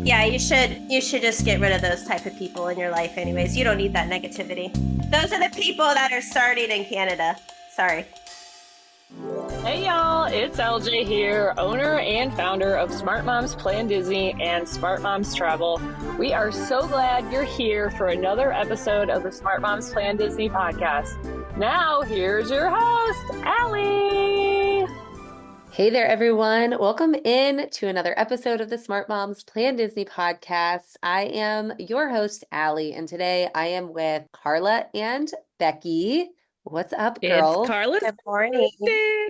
Yeah, you should just get rid of those type of people in your life anyways. You don't need that negativity. Those are the people that are starting in Canada. Sorry. Hey y'all, it's LJ here, owner and founder of Smart Moms Plan Disney and Smart Moms Travel. We are so glad you're here for another episode of the Smart Moms Plan Disney podcast. Now, here's your host, Allie. Hey there, everyone. Welcome in to another episode of the Smart Moms Plan Disney podcast. I am your host, Allie, and today I am with Karla and Becki. What's up, girls? It's Karla's Good morning. birthday.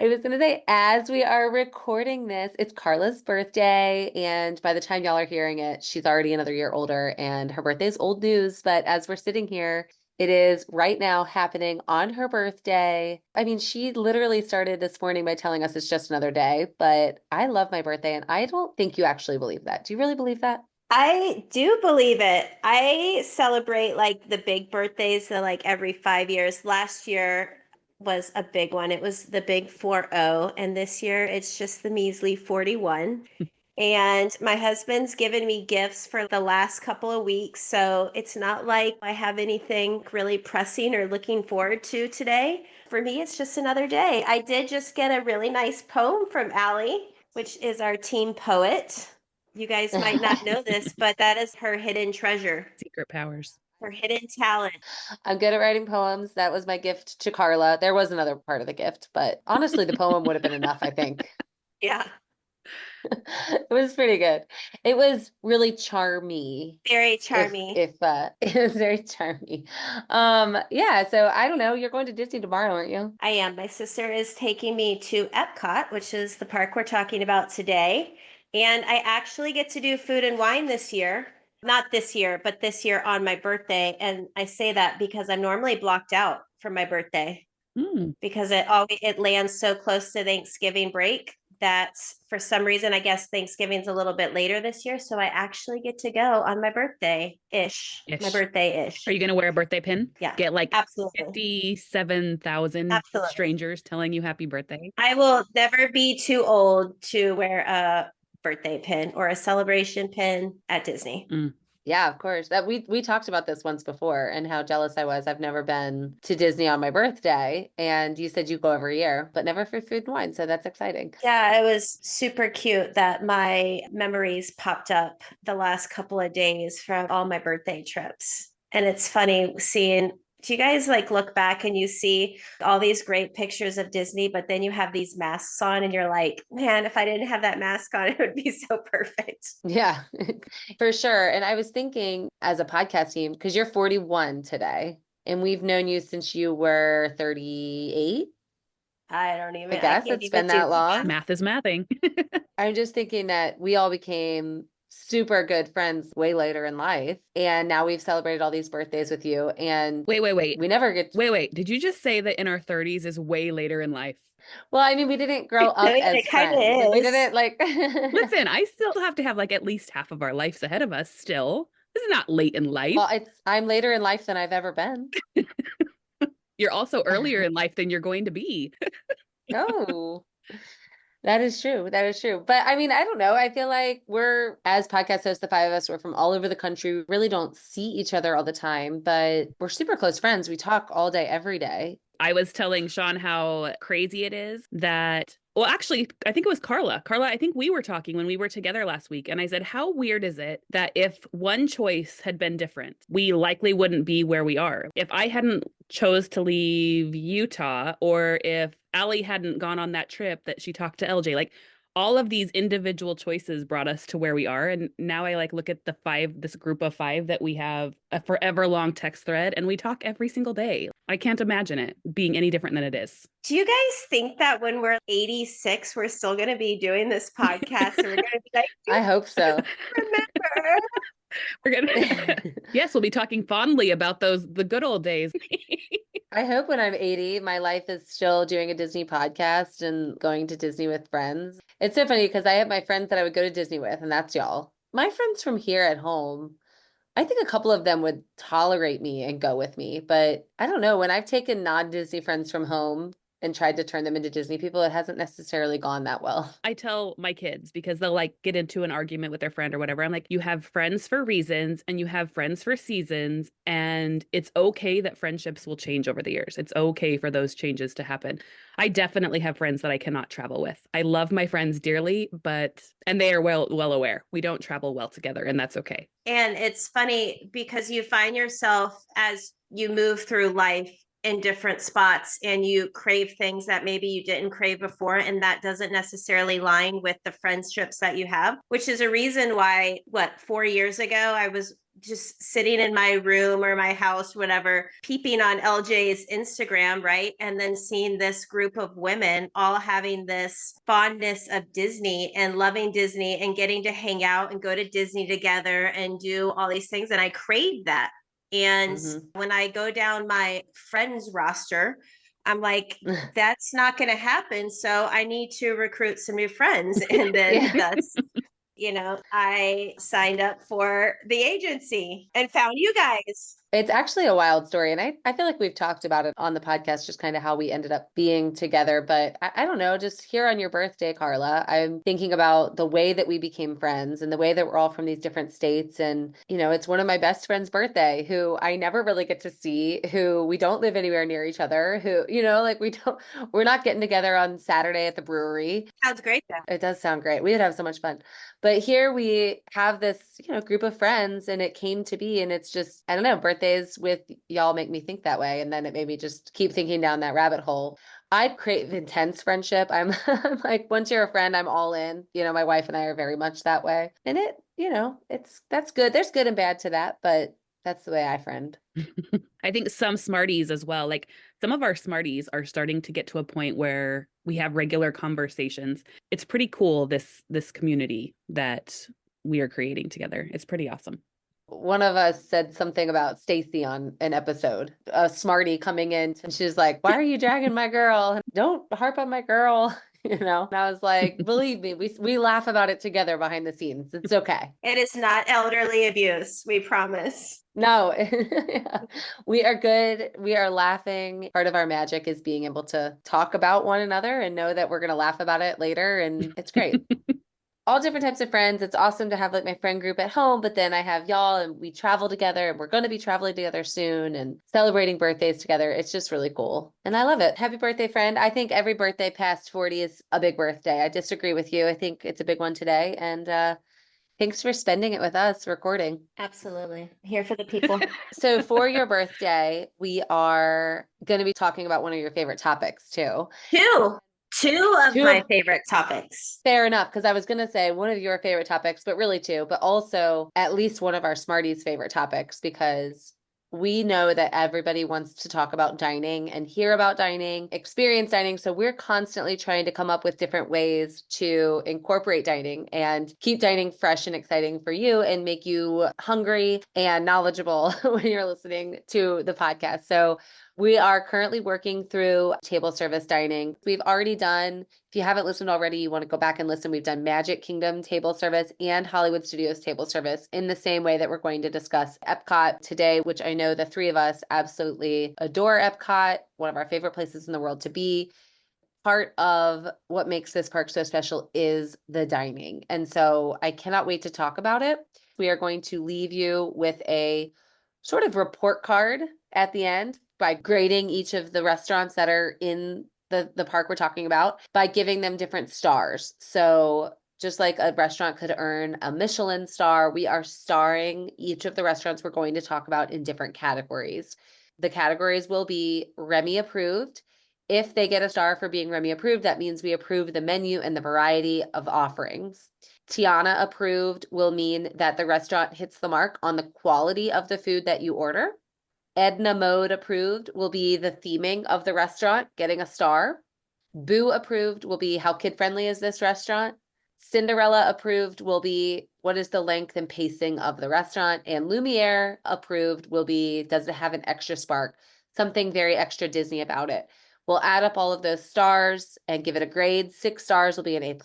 I was going to say, as we are recording this, it's Karla's birthday, and by the time y'all are hearing it, she's already another year older, and her birthday is old news, but as we're sitting here, it is right now happening on her birthday. I mean, she literally started this morning by telling us it's just another day, but I love my birthday, and I don't think you actually believe that. Do you really believe that? I do believe it. I celebrate like the big birthdays like every 5 years. Last year was a big one. It was the big 40, and this year it's just the measly 41. And my husband's given me gifts for the last couple of weeks, so it's not like I have anything really pressing or looking forward to today. For me, it's just another day. I did just get a really nice poem from Allie, which is our team poet. You guys might not know this, but that is her hidden treasure, Secret powers. her hidden talent. I'm good at writing poems. That was my gift to Karla. There was another part of the gift, but honestly, the poem would have been enough, I think. Yeah, It was pretty good. It was really charmy. very charming. If it was very charmy. Yeah, so I don't know. You're going to Disney tomorrow, aren't you? I am. My sister is taking me to Epcot, which is the park we're talking about today. And I actually get to do food and wine this year. Not this year, but this year on my birthday. And I say that because I'm normally blocked out for my birthday because it lands so close to Thanksgiving break that for some reason I guess Thanksgiving's a little bit later this year. So I actually get to go on my birthday-ish. My birthday-ish. Are you going to wear a birthday pin? Yeah. Get like Absolutely. 57,000 Absolutely. strangers telling you happy birthday. I will never be too old to wear a birthday pin or a celebration pin at Disney. Yeah, of course. That we talked about this once before and how jealous I was. I've never been to Disney on my birthday, and you said you go every year, but never for food and wine, so that's exciting. Yeah, it was super cute that my memories popped up the last couple of days from all my birthday trips. And it's funny seeing, do you guys like look back and you see all these great pictures of Disney, but then you have these masks on and you're like, man, if I didn't have that mask on, it would be so perfect. Yeah, for sure. And I was thinking as a podcast team, because you're 41 today, and we've known you since you were 38. I don't even, I guess can't it's even been do that long. Math is mathing. I'm just thinking that we all became super good friends way later in life. And now we've celebrated all these birthdays with you. And Wait. we never get Wait. Did you just say that in our 30s is way later in life? Well, I mean, we didn't grow I up mean, as it kind of friends. Like, we is. didn't like Listen, I still have to have like at least half of our lives ahead of us still. This is not late in life. Well, I'm later in life than I've ever been. You're also earlier in life than you're going to be. Oh, that is true. That is true. But I mean, I don't know. I feel like we're, as podcast hosts, the five of us, we're from all over the country. We really don't see each other all the time, but we're super close friends. We talk all day, every day. I was telling Sean how crazy it is that, well, actually, I think it was Karla. Karla, I think we were talking when we were together last week. And I said, how weird is it that if one choice had been different, we likely wouldn't be where we are? If I hadn't chose to leave Utah, or if Allie hadn't gone on that trip that she talked to LJ, like all of these individual choices brought us to where we are. And now I like look at this group of five that we have a forever long text thread, and we talk every single day. I can't imagine it being any different than it is. Do you guys think that when we're 86, we're still going to be doing this podcast and we're going to be like, I hope so. remember? We're gonna yes, we'll be talking fondly about the good old days. I hope when I'm 80, my life is still doing a Disney podcast and going to Disney with friends. It's so funny because I have my friends that I would go to Disney with, and that's y'all. My friends from here at home, I think a couple of them would tolerate me and go with me, but I don't know. When I've taken non-Disney friends from home and tried to turn them into Disney people, it hasn't necessarily gone that well. I tell my kids because they'll like get into an argument with their friend or whatever. I'm like, you have friends for reasons and you have friends for seasons. And it's okay that friendships will change over the years. It's okay for those changes to happen. I definitely have friends that I cannot travel with. I love my friends dearly, and they are well aware we don't travel well together, and that's okay. And it's funny because you find yourself as you move through life in different spots and you crave things that maybe you didn't crave before. And that doesn't necessarily line with the friendships that you have, which is a reason why, 4 years ago, I was just sitting in my room or my house, whatever, peeping on LJ's Instagram, right? And then seeing this group of women all having this fondness of Disney and loving Disney and getting to hang out and go to Disney together and do all these things. And I craved that. And when I go down my friends roster, I'm like, that's not going to happen. So I need to recruit some new friends. And then I signed up for the agency and found you guys. It's actually a wild story. And I feel like we've talked about it on the podcast, just kind of how we ended up being together. But I don't know, just here on your birthday, Karla, I'm thinking about the way that we became friends and the way that we're all from these different states. And, it's one of my best friend's birthday who I never really get to see, who we don't live anywhere near each other, who, we're not getting together on Saturday at the brewery. Sounds great though. It does sound great. We would have so much fun. But here we have this, group of friends and it came to be, and it's just, I don't know, birthdays with y'all make me think that way. And then it made me just keep thinking down that rabbit hole. I crave intense friendship. I'm like, once you're a friend, I'm all in. My wife and I are very much that way. And that's good. There's good and bad to that, but that's the way I friend. I think some Smarties as well. Like some of our Smarties are starting to get to a point where we have regular conversations. It's pretty cool, this community that we are creating together. It's pretty awesome. One of us said something about Stacy on an episode, a Smartie coming in, and she's like, "Why are you dragging my girl? Don't harp on my girl." And I was like, believe me, we laugh about it together behind the scenes. It's okay. It is not elderly abuse, we promise. No, we are good. We are laughing. Part of our magic is being able to talk about one another and know that we're going to laugh about it later. And it's great. All different types of friends. It's awesome to have like my friend group at home, but then I have y'all and we travel together and we're going to be traveling together soon and celebrating birthdays together. It's just really cool. And I love it. Happy birthday, friend. I think every birthday past 40 is a big birthday. I disagree with you. I think it's a big one today. And thanks for spending it with us recording. Absolutely. Here for the people. So for your birthday, we are going to be talking about one of your favorite topics too. Two of my favorite topics. Fair enough, because I was going to say one of your favorite topics, but really two, but also at least one of our Smarties' favorite topics, because we know that everybody wants to talk about dining and hear about dining, experience dining. So we're constantly trying to come up with different ways to incorporate dining and keep dining fresh and exciting for you and make you hungry and knowledgeable when you're listening to the podcast. So we are currently working through table service dining. We've already done, if you haven't listened already, you want to go back and listen. We've done Magic Kingdom table service and Hollywood Studios table service in the same way that we're going to discuss Epcot today, which I know the three of us absolutely adore Epcot, one of our favorite places in the world to be. Part of what makes this park so special is the dining. And so I cannot wait to talk about it. We are going to leave you with a sort of report card at the end by grading each of the restaurants that are in the park we're talking about by giving them different stars. So just like a restaurant could earn a Michelin star, we are starring each of the restaurants we're going to talk about in different categories. The categories will be Remy approved. If they get a star for being Remy approved, that means we approve the menu and the variety of offerings. Tiana approved will mean that the restaurant hits the mark on the quality of the food that you order. Edna Mode approved will be the theming of the restaurant, getting a star. Boo approved will be how kid-friendly is this restaurant. Cinderella approved will be what is the length and pacing of the restaurant. And Lumiere approved will be, does it have an extra spark? Something very extra Disney about it. We'll add up all of those stars and give it a grade. 6 stars will be an A+,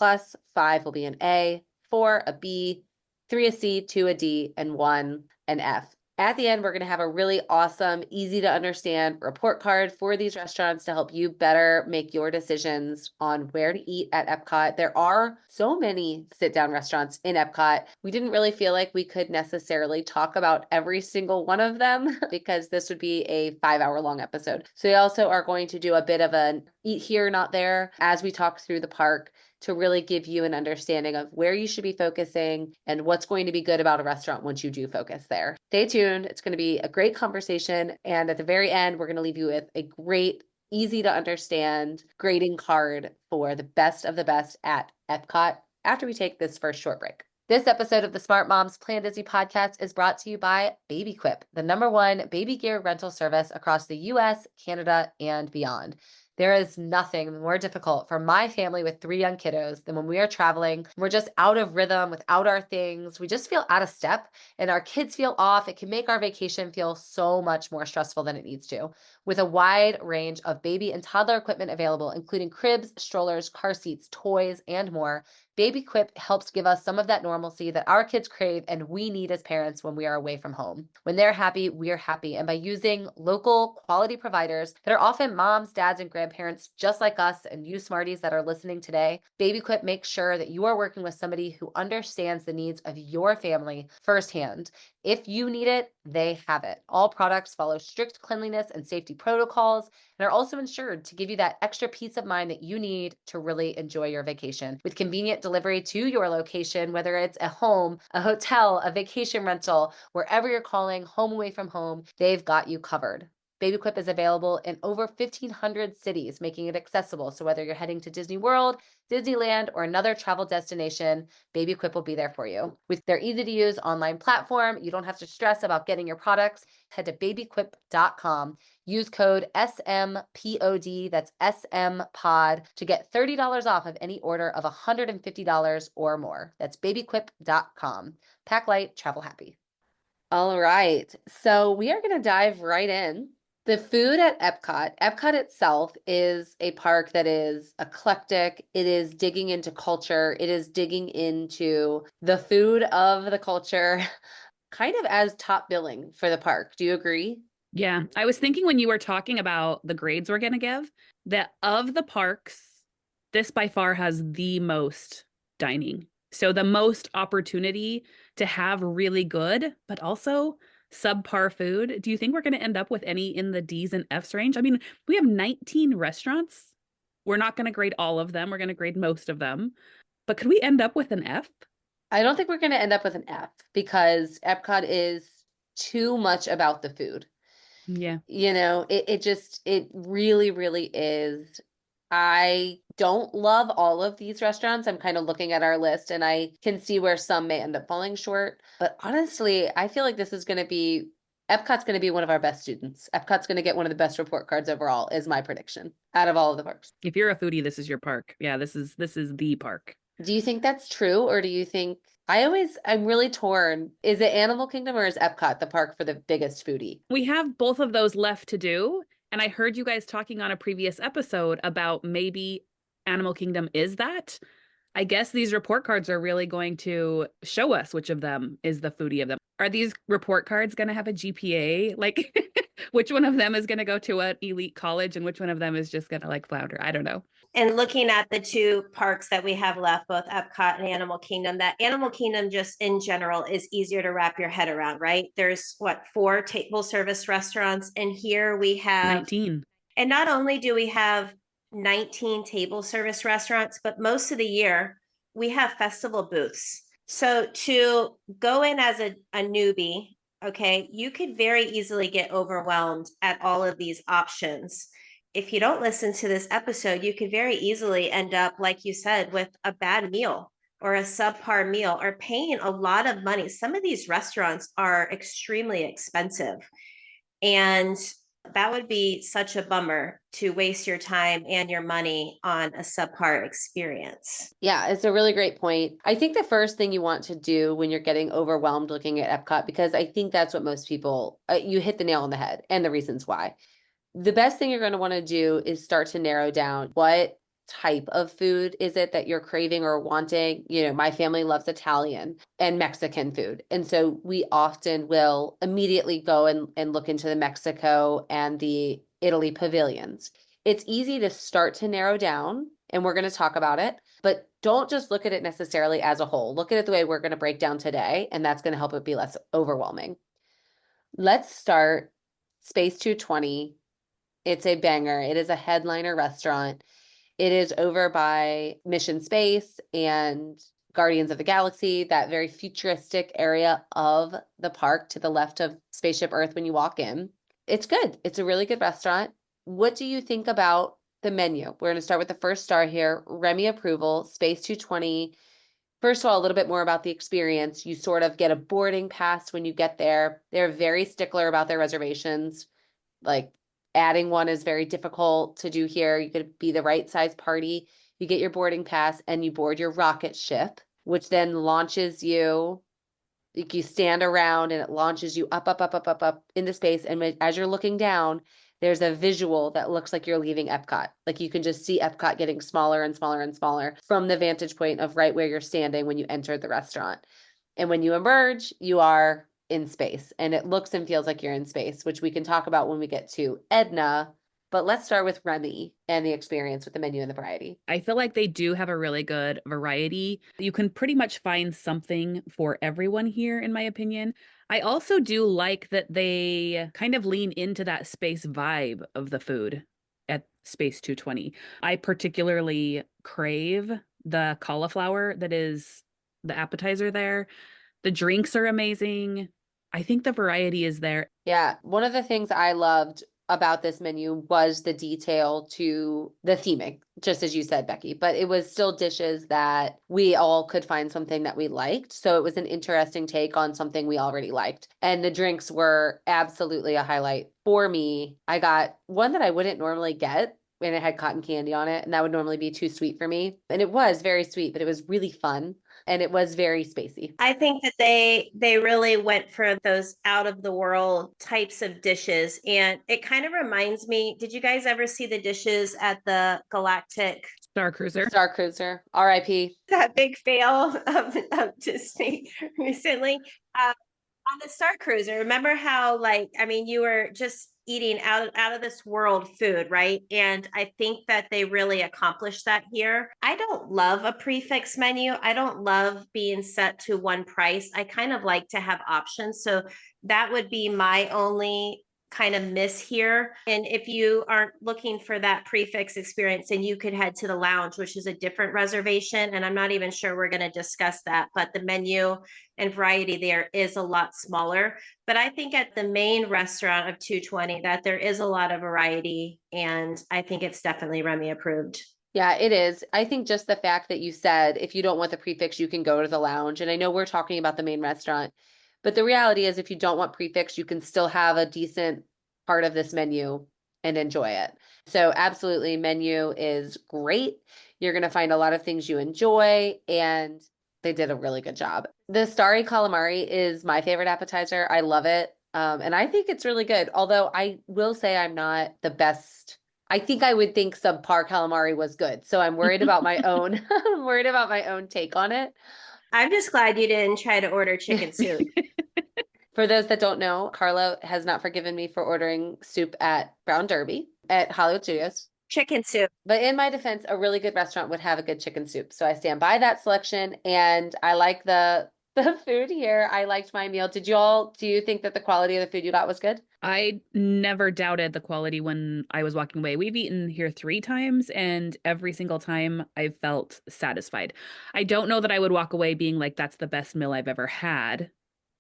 5 will be an A, 4 a B, 3 a C, 2 a D, and 1 an F. At the end, we're going to have a really awesome, easy to understand report card for these restaurants to help you better make your decisions on where to eat at Epcot. There are so many sit-down restaurants in Epcot. We didn't really feel like we could necessarily talk about every single one of them because this would be a 5-hour long episode. So we also are going to do a bit of an eat here, not there as we talk through the park to really give you an understanding of where you should be focusing and what's going to be good about a restaurant once you do focus there. Stay tuned. It's going to be a great conversation. And at the very end, we're going to leave you with a great, easy to understand grading card for the best of the best at Epcot after we take this first short break. This episode of the Smart Moms Plan Disney podcast is brought to you by BabyQuip, the #1 baby gear rental service across the US, Canada, and beyond. There is nothing more difficult for my family with 3 young kiddos than when we are traveling. We're just out of rhythm without our things. We just feel out of step and our kids feel off. It can make our vacation feel so much more stressful than it needs to. With a wide range of baby and toddler equipment available, including cribs, strollers, car seats, toys, and more, BabyQuip helps give us some of that normalcy that our kids crave and we need as parents when we are away from home. When they're happy, we're happy. And by using local quality providers that are often moms, dads, and grandparents just like us and you smarties that are listening today, BabyQuip makes sure that you are working with somebody who understands the needs of your family firsthand. If you need it, they have it. All products follow strict cleanliness and safety protocols and are also insured to give you that extra peace of mind that you need to really enjoy your vacation. With convenient delivery to your location, whether it's a home, a hotel, a vacation rental, wherever you're calling home away from home, they've got you covered. BabyQuip is available in over 1,500 cities, making it accessible. So whether you're heading to Disney World, Disneyland, or another travel destination, BabyQuip will be there for you. With their easy-to-use online platform, you don't have to stress about getting your products. Head to babyquip.com. Use code SMPOD, that's SMPOD, to get $30 off of any order of $150 or more. That's babyquip.com. Pack light, travel happy. All right, so we are going to dive right in. The food at Epcot, Epcot itself is a park that is eclectic. It is digging into culture. It is digging into the food of the culture, kind of as top billing for the park. Do you agree? Yeah. I was thinking when you were talking about the grades we're going to give, that of the parks, this by far has the most dining. So the most opportunity to have really good, but also subpar food. Do you think we're going to end up with any in the D's and F's range? I mean, we have 19 restaurants. We're not going to grade all of them. We're going to grade most of them. But could we end up with an F? I don't think we're going to end up with an F because Epcot is too much about the food. Yeah. You know, it really, really is. I don't love all of these restaurants. I'm kind of looking at our list and I can see where some may end up falling short. But honestly, I feel like Epcot's going to be one of our best students. Epcot's going to get one of the best report cards overall, is my prediction out of all of the parks. If you're a foodie, this is your park. Yeah, this is the park. Do you think that's true? Or do you think, I'm really torn. Is it Animal Kingdom or is Epcot the park for the biggest foodie? We have both of those left to do. And I heard you guys talking on a previous episode about maybe Animal Kingdom is that. I guess these report cards are really going to show us which of them is the foodie of them. Are these report cards going to have a GPA? Like, which one of them is going to go to an elite college and which one of them is just going to like flounder? I don't know. And looking at the 2 parks that we have left, both Epcot and Animal Kingdom, that Animal Kingdom just in general is easier to wrap your head around, right? There's 4 table service restaurants, and here we have 19. And not only do we have 19 table service restaurants, but most of the year we have festival booths. So to go in as a newbie, okay, you could very easily get overwhelmed at all of these options. If you don't listen to this episode, you could very easily end up, like you said, with a bad meal or a subpar meal or paying a lot of money. Some of these restaurants are extremely expensive. And that would be such a bummer to waste your time and your money on a subpar experience. Yeah, it's a really great point. I think the first thing you want to do when you're getting overwhelmed looking at Epcot, because I think that's what most people, you hit the nail on the head and the reasons why. The best thing you're going to want to do is start to narrow down what type of food is it that you're craving or wanting? You know, my family loves Italian and Mexican food. And so we often will immediately go and look into the Mexico and the Italy pavilions. It's easy to start to narrow down, and we're going to talk about it, but don't just look at it necessarily as a whole. Look at it the way we're going to break down today, and that's going to help it be less overwhelming. Let's start Space 220. It's a banger. It is a headliner restaurant. It is over by Mission Space and Guardians of the Galaxy, that very futuristic area of the park to the left of Spaceship Earth when you walk in. It's good. It's a really good restaurant. What do you think about the menu? We're going to start with the first star here, Remy approval, Space 220. First of all, a little bit more about the experience. You sort of get a boarding pass when you get there. They're very stickler about their reservations. Like adding one is very difficult to do here. You could be the right size party. You get your boarding pass and you board your rocket ship, which then launches you. Like you stand around and it launches you up into space. And as you're looking down, there's a visual that looks like you're leaving Epcot. Like you can just see Epcot getting smaller and smaller and smaller from the vantage point of right where you're standing when you enter the restaurant. And when you emerge, you are in space and it looks and feels like you're in space, which we can talk about when we get to Edna. But let's start with Remy and the experience with the menu and the variety. I feel like they do have a really good variety. You can pretty much find something for everyone here, in my opinion. I also do like that they kind of lean into that space vibe of the food at Space 220. I particularly crave the cauliflower that is the appetizer there. The drinks are amazing. I think the variety is there. Yeah, one of the things I loved about this menu was the detail to the theming, just as you said, Becki, but it was still dishes that we all could find something that we liked. So it was an interesting take on something we already liked. And the drinks were absolutely a highlight for me. I got one that I wouldn't normally get, and it had cotton candy on it, and that would normally be too sweet for me. And it was very sweet, but it was really fun. And it was very spacey. I think that they really went for those out of the world types of dishes, and it kind of reminds me, did you guys ever see the dishes at the Galactic Star Cruiser. Star Cruiser, RIP. that big fail of Disney recently? On the Star Cruiser, remember how, like, I mean, you were just eating out of this world food, right? And I think that they really accomplished that here. I don't love a prefix menu. I don't love being set to one price. I kind of like to have options. So that would be my only kind of miss here. And if you aren't looking for that prefix experience, then you could head to the lounge, which is a different reservation. And I'm not even sure we're going to discuss that, but the menu and variety there is a lot smaller. But I think at the main restaurant of 220 that there is a lot of variety, and I think it's definitely Remy approved. Yeah, it is. I think just the fact that you said if you don't want the prefix, you can go to the lounge. And I know we're talking about the main restaurant, but the reality is if you don't want prefix, you can still have a decent part of this menu and enjoy it. So absolutely, menu is great. You're going to find a lot of things you enjoy, and they did a really good job. The Starry Calamari is my favorite appetizer. I love it. And I think it's really good. Although I will say I'm not the best. I think I would think subpar calamari was good. So I'm worried about my own, I'm worried about my own take on it. I'm just glad you didn't try to order chicken soup. For those that don't know, Karla has not forgiven me for ordering soup at Brown Derby at Hollywood Studios. Chicken soup. But in my defense, a really good restaurant would have a good chicken soup. So I stand by that selection, and I like the food here. I liked my meal. Do you think that the quality of the food you got was good? I never doubted the quality when I was walking away. We've eaten here 3 times, and every single time I felt satisfied. I don't know that I would walk away being like, that's the best meal I've ever had,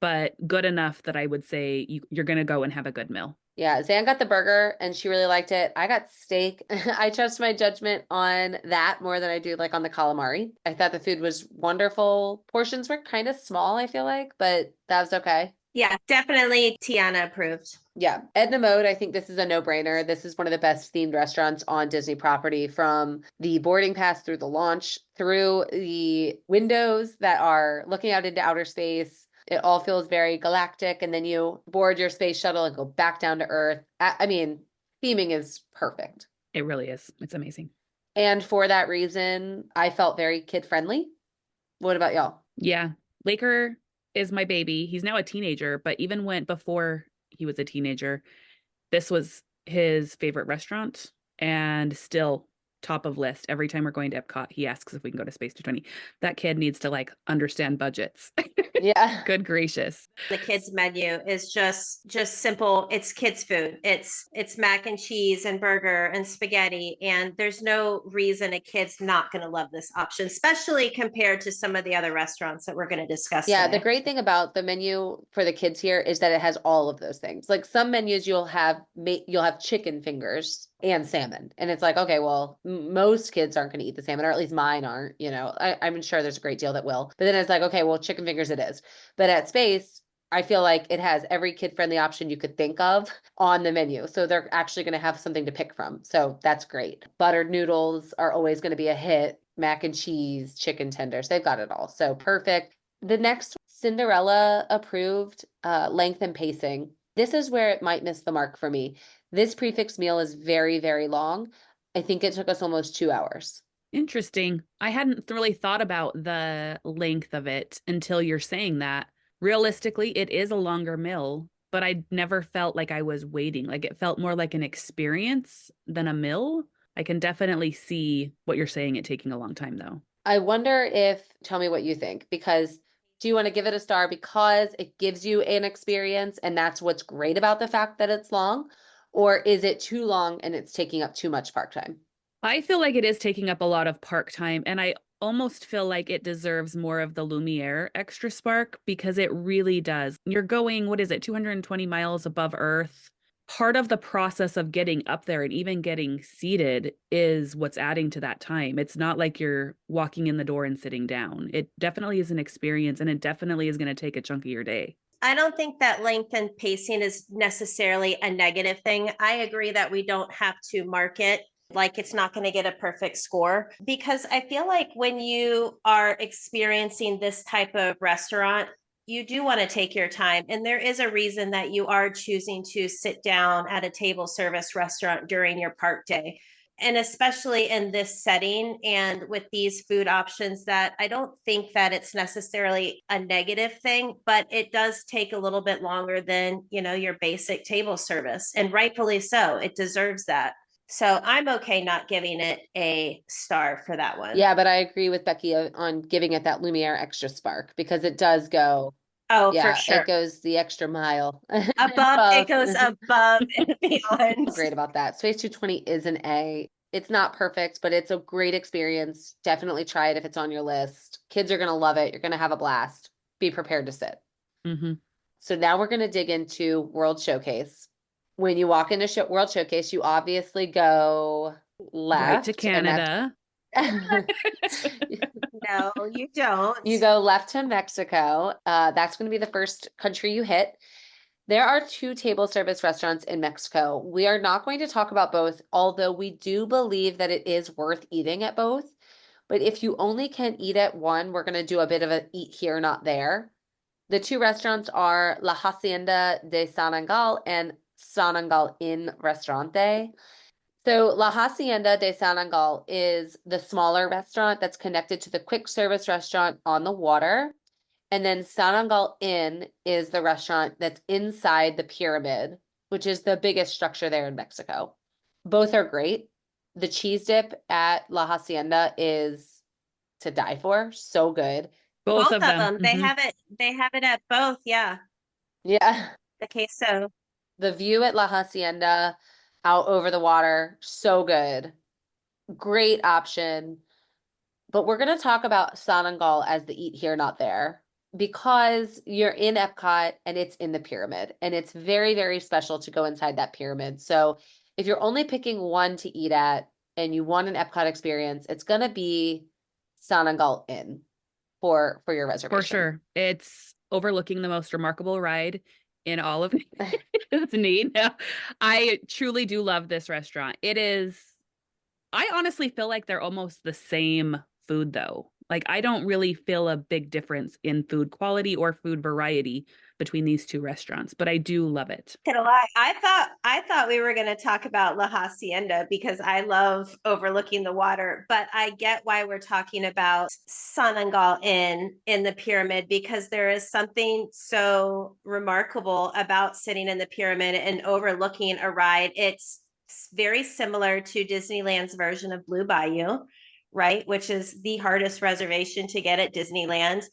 but good enough that I would say you're going to go and have a good meal. Yeah, Zan got the burger and she really liked it. I got steak. I trust my judgment on that more than I do like on the calamari. I thought the food was wonderful. Portions were kind of small, I feel like, but that was okay. Yeah, definitely Tiana approved. Yeah. Edna Mode, I think this is a no-brainer. This is one of the best themed restaurants on Disney property, from the boarding pass through the launch, through the windows that are looking out into outer space. It all feels very galactic, and then you board your space shuttle and go back down to Earth. I mean, theming is perfect. It really is. It's amazing. And for that reason, I felt very kid friendly. What about y'all? Yeah. Laker is my baby. He's now a teenager, but even when before he was a teenager, this was his favorite restaurant and still top of list. Every time we're going to Epcot, he asks if we can go to Space 220. That kid needs to like understand budgets. Yeah. Good gracious. The kids menu is just simple. It's kids food. It's mac and cheese and burger and spaghetti, and there's no reason a kid's not going to love this option, especially compared to some of the other restaurants that we're going to discuss Yeah, the today. great thing about the menu for the kids here is that it has all of those things. Like some menus you'll have chicken fingers and salmon. And it's like, okay, well, most kids aren't going to eat the salmon, or at least mine aren't, I'm sure there's a great deal that will. But then it's like, okay, well, chicken fingers it is. But at Space, I feel like it has every kid-friendly option you could think of on the menu. So they're actually going to have something to pick from. So that's great. Buttered noodles are always going to be a hit. Mac and cheese, chicken tenders, they've got it all. So perfect. The next Cinderella approved length and pacing. This is where it might miss the mark for me. This prefix meal is very, very long. I think it took us almost 2 hours. Interesting. I hadn't really thought about the length of it until you're saying that. Realistically, it is a longer meal, but I never felt like I was waiting. Like it felt more like an experience than a meal. I can definitely see what you're saying, it taking a long time though. I wonder tell me what you think, because do you want to give it a star because it gives you an experience and that's what's great about the fact that it's long? Or is it too long and it's taking up too much park time? I feel like it is taking up a lot of park time, and I almost feel like it deserves more of the Lumiere extra spark because it really does. You're going, what is it, 220 miles above Earth. Part of the process of getting up there and even getting seated is what's adding to that time. It's not like you're walking in the door and sitting down. It definitely is an experience, and it definitely is going to take a chunk of your day. I don't think that length and pacing is necessarily a negative thing. I agree that we don't have to mark it like it's not going to get a perfect score, because I feel like when you are experiencing this type of restaurant, you do want to take your time. And there is a reason that you are choosing to sit down at a table service restaurant during your park day. And especially in this setting and with these food options, that I don't think that it's necessarily a negative thing, but it does take a little bit longer than, your basic table service. And rightfully so, it deserves that. So I'm okay not giving it a star for that one. Yeah, but I agree with Becki on giving it that Lumiere extra spark because it does go, Oh, for yeah, it sure. goes the extra mile. It goes above and beyond. Great about that. Space 220 is an A. It's not perfect, but it's a great experience. Definitely try it if it's on your list. Kids are going to love it. You're going to have a blast. Be prepared to sit. Mm-hmm. So now we're going to dig into World Showcase. When you walk into World Showcase, you obviously go left. Right to Canada. No, you don't. You go left to Mexico. That's going to be the first country you hit. There are 2 table service restaurants in Mexico. We are not going to talk about both, although we do believe that it is worth eating at both. But if you only can eat at one, we're going to do a bit of a eat here, not there. The 2 restaurants are La Hacienda de San Angel and San Angel Inn Restaurante. So La Hacienda de San Angel is the smaller restaurant that's connected to the quick service restaurant on the water. And then San Angel Inn is the restaurant that's inside the pyramid, which is the biggest structure there in Mexico. Both are great. The cheese dip at La Hacienda is to die for. So good. Both of them. Mm-hmm. They have it at both. Yeah. Yeah. The queso. The view at La Hacienda out over the water, so good. Great option. But we're going to talk about San Angel as the eat here, not there, because you're in Epcot and it's in the pyramid. And it's very, very special to go inside that pyramid. So if you're only picking one to eat at and you want an Epcot experience, it's going to be San Angel Inn for your reservation. For sure. It's overlooking the most remarkable ride in all of it's neat. I truly do love this restaurant. I honestly feel like they're almost the same food though. Like, I don't really feel a big difference in food quality or food variety between these two restaurants, but I do love it. Gonna lie, I thought we were gonna talk about La Hacienda because I love overlooking the water, but I get why we're talking about Sanangal Inn in the pyramid because there is something so remarkable about sitting in the pyramid and overlooking a ride. It's very similar to Disneyland's version of Blue Bayou, right? Which is the hardest reservation to get at Disneyland.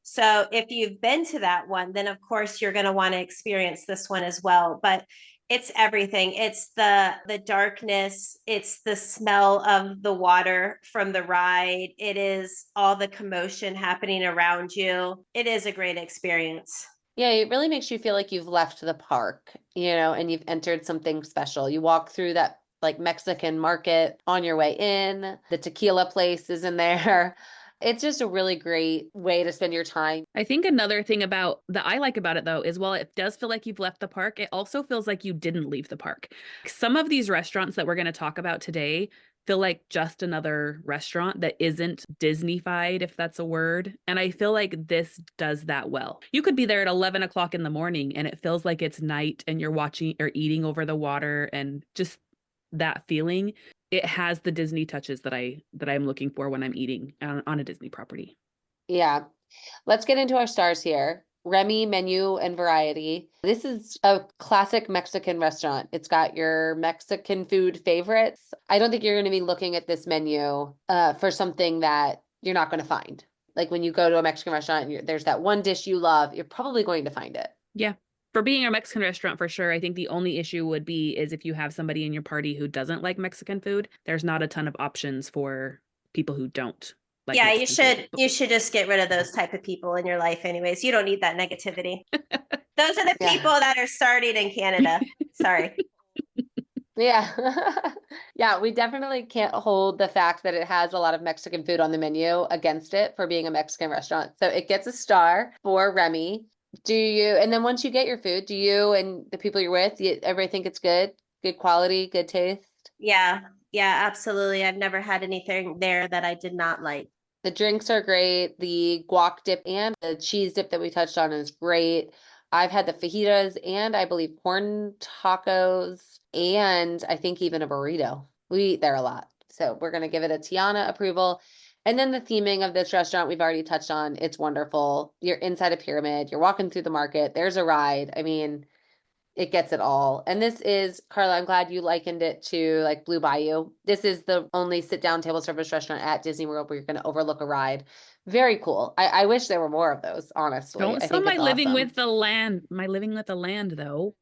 So if you've been to that one, then of course you're going to want to experience this one as well. But it's everything. It's the darkness, it's the smell of the water from the ride. It is all the commotion happening around you. It is a great experience. Yeah, it really makes you feel like you've left the park, and you've entered something special. You walk through that like Mexican market on your way in, the tequila place is in there. It's just a really great way to spend your time. I think another thing about that I like about it though is while it does feel like you've left the park, it also feels like you didn't leave the park. Some of these restaurants that we're going to talk about today feel like just another restaurant that isn't Disney-fied, if that's a word. And I feel like this does that well. You could be there at 11 o'clock in the morning and it feels like it's night and you're watching or eating over the water and just that feeling. It has the Disney touches that I'm looking for when I'm eating on a Disney property. Yeah. Let's get into our stars here. Remy, menu, and variety. This is a classic Mexican restaurant. It's got your Mexican food favorites. I don't think you're going to be looking at this menu for something that you're not going to find. Like when you go to a Mexican restaurant, and there's that one dish you love, you're probably going to find it. Yeah. For being a Mexican restaurant, for sure. I think the only issue would be is if you have somebody in your party who doesn't like Mexican food, there's not a ton of options for people who don't like Yeah, Mexican food. you should just get rid of those type of people in your life anyways. You don't need that negativity. Those are the Yeah. people that are starting in Canada. Sorry. Yeah. Yeah, we definitely can't hold the fact that it has a lot of Mexican food on the menu against it for being a Mexican restaurant. So it gets a star for Remy. And then once you get your food, do you and the people you're with, everybody think it's good? Good quality, good taste? Yeah. Yeah, absolutely. I've never had anything there that I did not like. The drinks are great. The guac dip and the cheese dip that we touched on is great. I've had the fajitas and I believe corn tacos and I think even a burrito. We eat there a lot. So we're going to give it a Tiana approval. And then the theming of this restaurant we've already touched on. It's wonderful. You're inside a pyramid. You're walking through the market. There's a ride. I mean, it gets it all. And this is, Karla, I'm glad you likened it to like Blue Bayou. This is the only sit-down table service restaurant at Disney World where you're going to overlook a ride. Very cool. I wish there were more of those, honestly. Don't I sell think my it's living awesome. with the land. My living with the land, though.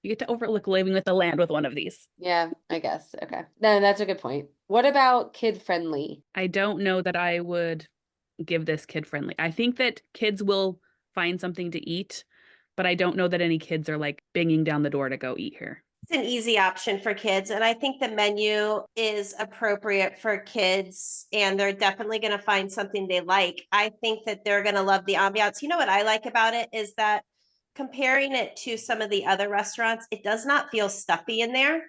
You get to overlook living with the land with one of these. Yeah, I guess. Okay. No, that's a good point. What about kid friendly? I don't know that I would give this kid friendly. I think that kids will find something to eat, but I don't know that any kids are like banging down the door to go eat here. It's an easy option for kids. And I think the menu is appropriate for kids and they're definitely going to find something they like. I think that they're going to love the ambiance. You know what I like about it is that comparing it to some of the other restaurants, it does not feel stuffy in there.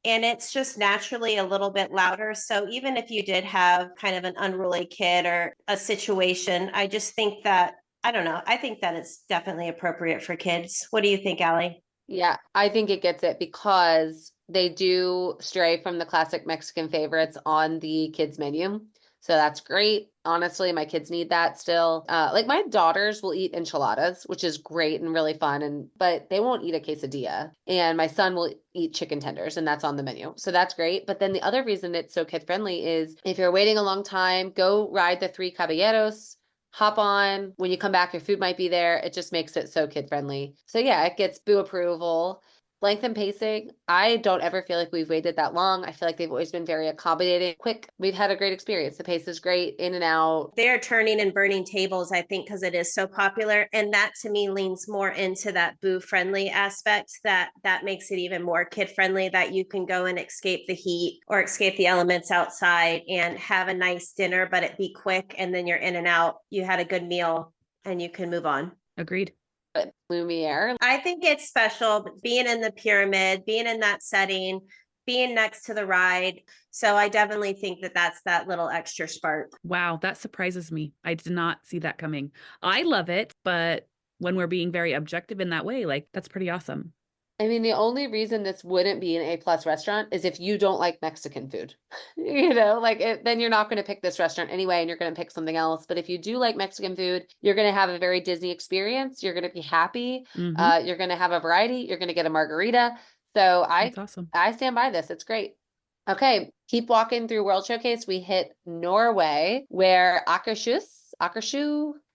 And it's just naturally a little bit louder. So even if you did have kind of an unruly kid or a situation, I just think that, I don't know, I think that it's definitely appropriate for kids. What do you think, Allie? Yeah, I think it gets it because they do stray from the classic Mexican favorites on the kids menu. So that's great. Honestly, my kids need that still. Like my daughters will eat enchiladas, which is great and really fun, but they won't eat a quesadilla. And my son will eat chicken tenders, and that's on the menu. So that's great. But then the other reason it's so kid friendly is if you're waiting a long time, go ride the Three Caballeros. Hop on. When you come back, your food might be there. It just makes it so kid friendly. So yeah, it gets boo approval. Length and pacing, I don't ever feel like we've waited that long. I feel like they've always been very accommodating, quick. We've had a great experience. The pace is great, in and out. They're turning and burning tables, I think, because it is so popular. And that to me leans more into that boo friendly aspect that makes it even more kid friendly, that you can go and escape the heat or escape the elements outside and have a nice dinner, but it be quick. And then you're in and out. You had a good meal and you can move on. Agreed. Lumiere. I think it's special being in the pyramid, being in that setting, being next to the ride. So I definitely think that that's that little extra spark. Wow, that surprises me. I did not see that coming. I love it, but when we're being very objective in that way, like that's pretty awesome. I mean, the only reason this wouldn't be an A+ restaurant is if you don't like Mexican food. Then you're not going to pick this restaurant anyway, and you're going to pick something else. But if you do like Mexican food, you're going to have a very Disney experience. You're going to be happy. You're going to have a variety. You're going to get a margarita. So That's awesome. I stand by this. It's great. Okay, keep walking through World Showcase. We hit Norway, where Akershus,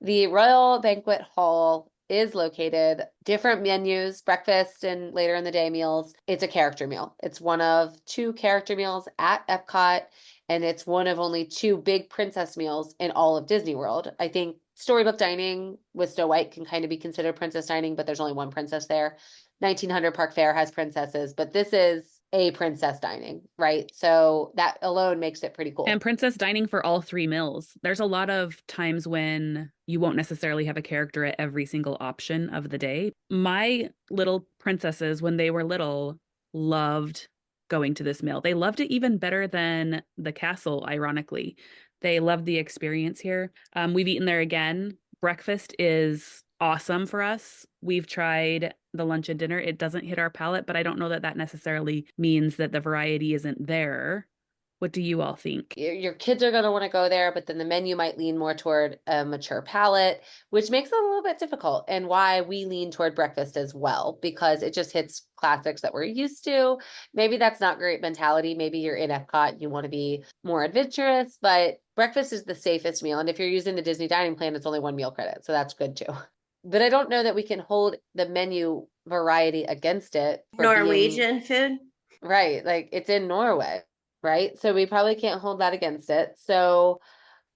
the Royal Banquet Hall is located. Different menus, breakfast and later in the day meals. It's a character meal. It's one of 2 character meals at Epcot, and it's one of only 2 big princess meals in all of Disney World. I think Storybook Dining with Snow White can kind of be considered princess dining, but there's only one princess there. 1900 Park Fair has princesses, but this is a princess dining, right? So that alone makes it pretty cool. And princess dining for all 3 meals. There's a lot of times when you won't necessarily have a character at every single option of the day. My little princesses, when they were little, loved going to this meal. They loved it even better than the castle, ironically. They loved the experience here. We've eaten there again. Breakfast is awesome for us. We've tried the lunch and dinner. It doesn't hit our palate, but I don't know that that necessarily means that the variety isn't there. What do you all think? Your kids are going to want to go there, but then the menu might lean more toward a mature palate, which makes it a little bit difficult, and why we lean toward breakfast as well, because it just hits classics that we're used to. Maybe that's not great mentality. Maybe you're in Epcot, you want to be more adventurous, but breakfast is the safest meal. And if you're using the Disney dining plan, it's only 1 meal credit. So that's good too. But I don't know that we can hold the menu variety against it. Norwegian food? Right. Like it's in Norway, right? So we probably can't hold that against it. So,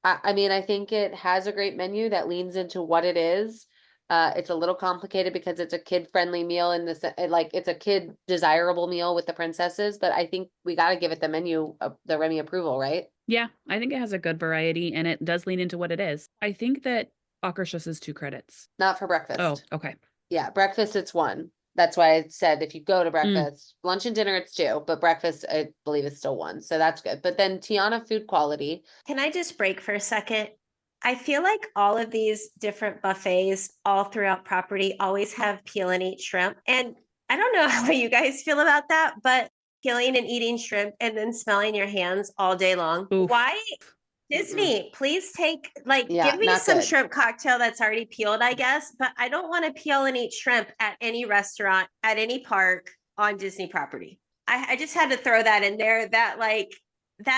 I mean, I think it has a great menu that leans into what it is. It's a little complicated because it's a kid-friendly meal in this, like it's a kid desirable meal with the princesses, but I think we got to give it the menu, the Remy approval, right? Yeah, I think it has a good variety and it does lean into what it is. I think that Akershus is 2 credits. Not for breakfast. Oh, okay. Yeah, breakfast, it's 1. That's why I said if you go to breakfast, lunch and dinner, it's 2, but breakfast, I believe, is still 1. So that's good. But then Tiana food quality. Can I just break for a second? I feel like all of these different buffets all throughout property always have peel and eat shrimp. And I don't know how you guys feel about that, but peeling and eating shrimp and then smelling your hands all day long. Oof. Why? Disney, please take, Yeah, give me not some good. shrimp cocktail that's already peeled, I guess, but I don't want to peel and eat shrimp at any restaurant, at any park on Disney property. I just had to throw that in there. That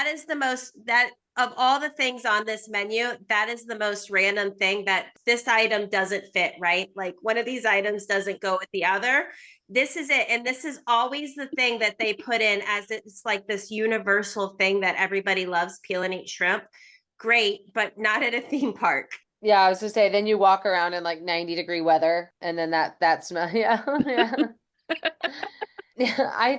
is the most, that of all the things on this menu, that is the most random thing that this item doesn't fit, right? Like one of these items doesn't go with the other. This is it. And this is always the thing that they put in as it's like this universal thing that everybody loves, peel and eat shrimp. Great, but not at a theme park. Yeah, I was to say, then you walk around in like 90-degree weather and then that smell. Yeah. Yeah. I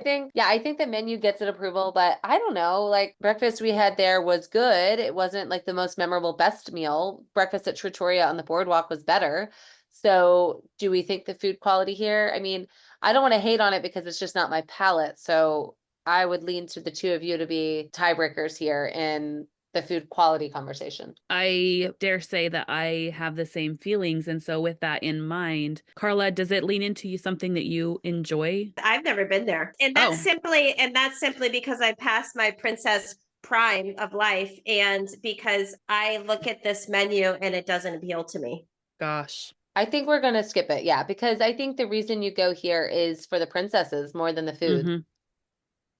think the menu gets an approval, but I don't know, like breakfast we had there was good. It wasn't like the most memorable best meal. Breakfast at Trattoria on the boardwalk was better. So do we think the food quality here? I mean, I don't want to hate on it because it's just not my palate. So I would lean to the 2 of you to be tiebreakers here in the food quality conversation. I dare say that I have the same feelings. And so with that in mind, Karla, does it lean into something that you enjoy? I've never been there. And that's simply because I passed my princess prime of life and because I look at this menu and it doesn't appeal to me. Gosh. I think we're going to skip it. Yeah, because I think the reason you go here is for the princesses more than the food.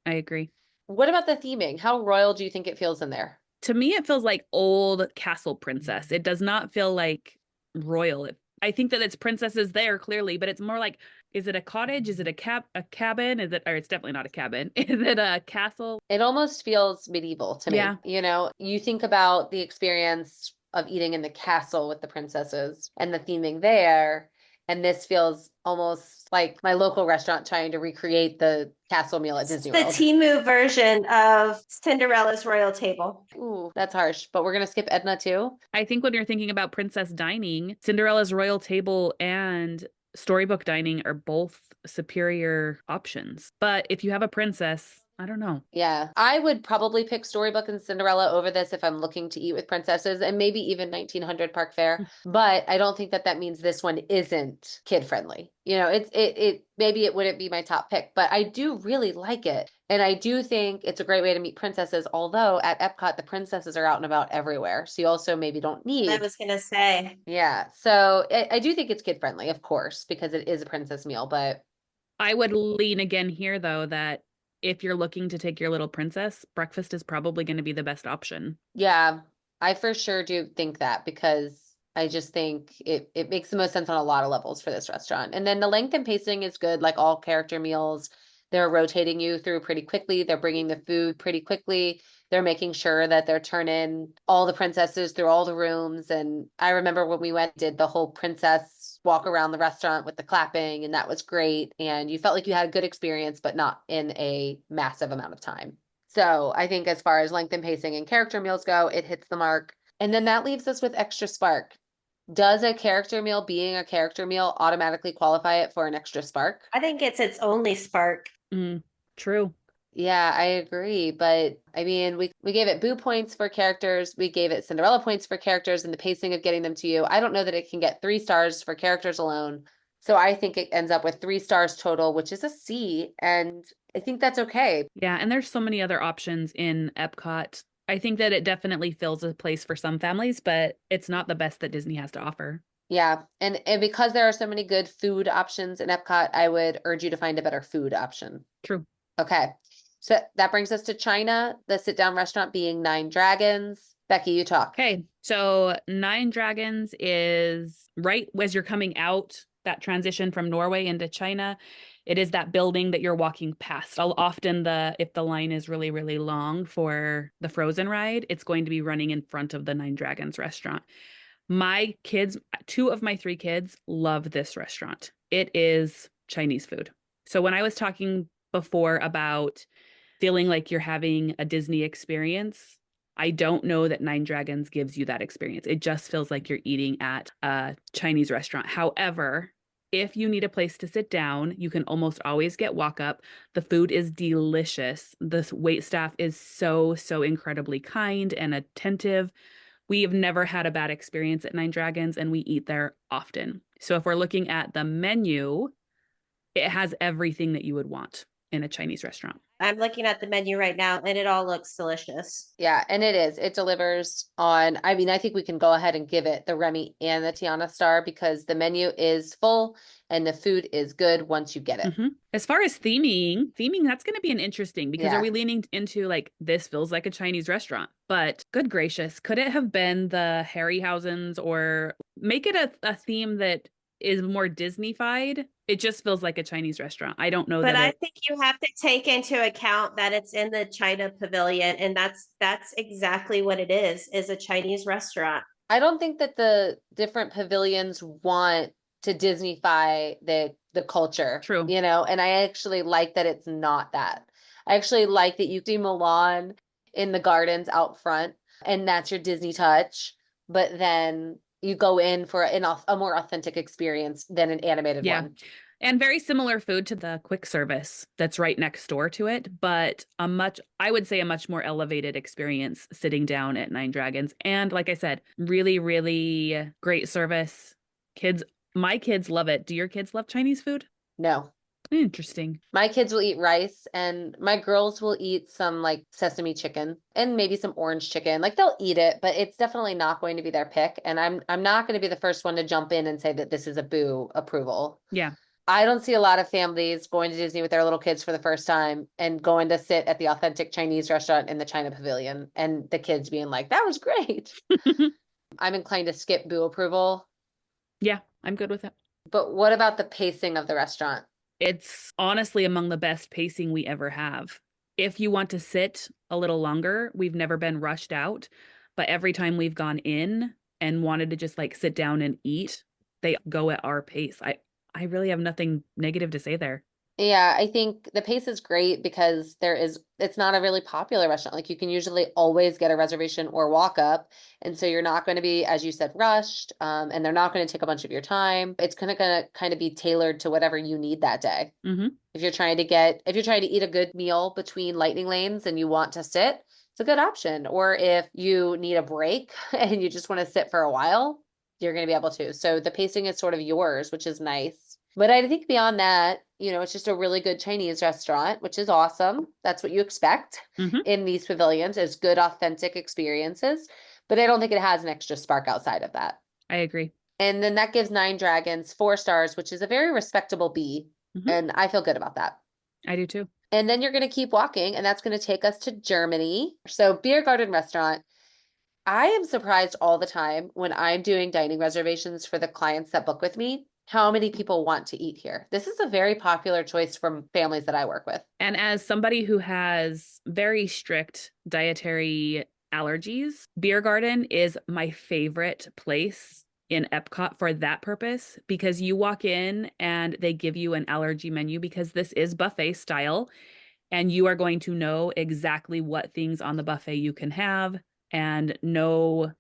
I agree. What about the theming? How royal do you think it feels in there? To me, it feels like old castle princess. It does not feel like royal. I think that it's princesses there clearly, but it's more like, is it a cottage? Is it a cabin? Is it, or it's definitely not a cabin. Is it a castle? It almost feels medieval to me. Yeah. You know, you think about the experience of eating in the castle with the princesses and the theming there. And this feels almost like my local restaurant trying to recreate the castle meal at Disney World. The Temu version of Cinderella's royal table. Ooh, that's harsh, but we're going to skip Edna too. I think when you're thinking about princess dining, Cinderella's royal table and Storybook Dining are both superior options. But if you have a princess, I don't know. Yeah, I would probably pick Storybook and Cinderella over this if I'm looking to eat with princesses and maybe even 1900 Park Fair. But I don't think that that means this one isn't kid friendly. You know, it maybe it wouldn't be my top pick, but I do really like it. And I do think it's a great way to meet princesses, although at Epcot the princesses are out and about everywhere. So you also maybe don't I need. was gonna say. Yeah. So I do think it's kid friendly, of course, because it is a princess meal, but I would lean again here, though, that if you're looking to take your little princess, breakfast is probably going to be the best option. yeah, I for sure do think that because I just think it makes the most sense on a lot of levels for this restaurant. And then the length and pacing is good, like all character meals. They're rotating you through pretty quickly. They're bringing the food pretty quickly. They're making sure that they're turning all the princesses through all the rooms. And I remember when we went, did the whole princess walk around the restaurant with the clapping, and that was great. And you felt like you had a good experience, but not in a massive amount of time. So I think as far as length and pacing and character meals go, it hits the mark. And then that leaves us with extra spark. Does a character meal being a character meal automatically qualify it for an extra spark? I think it's its only spark. True. Yeah, I agree. But I mean, we gave it Boo points for characters. We gave it Cinderella points for characters and the pacing of getting them to you. I don't know that it can get 3 stars for characters alone. So I think it ends up with 3 stars total, which is a C. And I think that's okay. Yeah, and there's so many other options in Epcot. I think that it definitely fills a place for some families, but it's not the best that Disney has to offer. Yeah. And because there are so many good food options in Epcot, I would urge you to find a better food option. True. Okay. So that brings us to China, the sit down restaurant being Nine Dragons. Becki, you talk. Okay, so Nine Dragons is right as you're coming out, that transition from Norway into China. It is that building that you're walking past. Often if the line is really, really long for the Frozen ride, it's going to be running in front of the Nine Dragons restaurant. My kids, 2 of my 3 kids, love this restaurant. It is Chinese food. So when I was talking before about feeling like you're having a Disney experience, I don't know that Nine Dragons gives you that experience. It just feels like you're eating at a Chinese restaurant. However, if you need a place to sit down, you can almost always get walk up. The food is delicious. The wait staff is so, so incredibly kind and attentive. We have never had a bad experience at Nine Dragons, and we eat there often. So if we're looking at the menu, it has everything that you would want in a Chinese restaurant. I'm looking at the menu right now and it all looks delicious. Yeah, and it is. It delivers on, I mean, I think we can go ahead and give it the Remy and the Tiana star because the menu is full and the food is good once you get it. As far as theming, that's going to be an interesting because Yeah. are we leaning into like this feels like a Chinese restaurant? But good gracious, could it have been the Harryhausens or make it a theme that is more Disney-fied? It just feels like a Chinese restaurant. I don't know But that I it. think you have to take into account that it's in the China pavilion, and that's exactly what it is a Chinese restaurant. I don't think that the different pavilions want to Disneyfy the culture. True. You know, and I actually like that it's not that. I actually like that you see Milan in the gardens out front, and that's your Disney touch, but then you go in for a more authentic experience than an animated one. And very similar food to the quick service that's right next door to it, but I would say a much more elevated experience sitting down at Nine Dragons. And like I said, really, really great service. My kids love it. Do your kids love Chinese food? No. Interesting. My kids will eat rice and my girls will eat some like sesame chicken and maybe some orange chicken. Like they'll eat it, but it's definitely not going to be their pick. And I'm not going to be the first one to jump in and say that this is a boo approval. Yeah. I don't see a lot of families going to Disney with their little kids for the first time and going to sit at the authentic Chinese restaurant in the China Pavilion and the kids being like, that was great. I'm inclined to skip boo approval. Yeah, I'm good with it. But what about the pacing of the restaurant? It's honestly among the best pacing we ever have. If you want to sit a little longer, we've never been rushed out, but every time we've gone in and wanted to just like sit down and eat, they go at our pace. I really have nothing negative to say there. Yeah, I think the pace is great because it's not a really popular restaurant. Like you can usually always get a reservation or walk up. And so you're not going to be, as you said, rushed. And they're not going to take a bunch of your time. It's gonna kind of be tailored to whatever you need that day. Hmm. If you're trying to eat a good meal between lightning lanes and you want to sit, it's a good option. Or if you need a break and you just want to sit for a while, you're going to be able to. So the pacing is sort of yours, which is nice. But I think beyond that, it's just a really good Chinese restaurant, which is awesome. That's what you expect Hmm. in these pavilions is good, authentic experiences. But I don't think it has an extra spark outside of that. I agree. And then that gives Nine Dragons 4 stars, which is a very respectable B. Hmm. And I feel good about that. I do too. And then you're going to keep walking, and that's going to take us to Germany. So, Beer Garden Restaurant. I am surprised all the time when I'm doing dining reservations for the clients that book with me, how many people want to eat here. This is a very popular choice from families that I work with. And as somebody who has very strict dietary allergies, Beer Garden is my favorite place in Epcot for that purpose because you walk in and they give you an allergy menu because this is buffet style and you are going to know exactly what things on the buffet you can have and no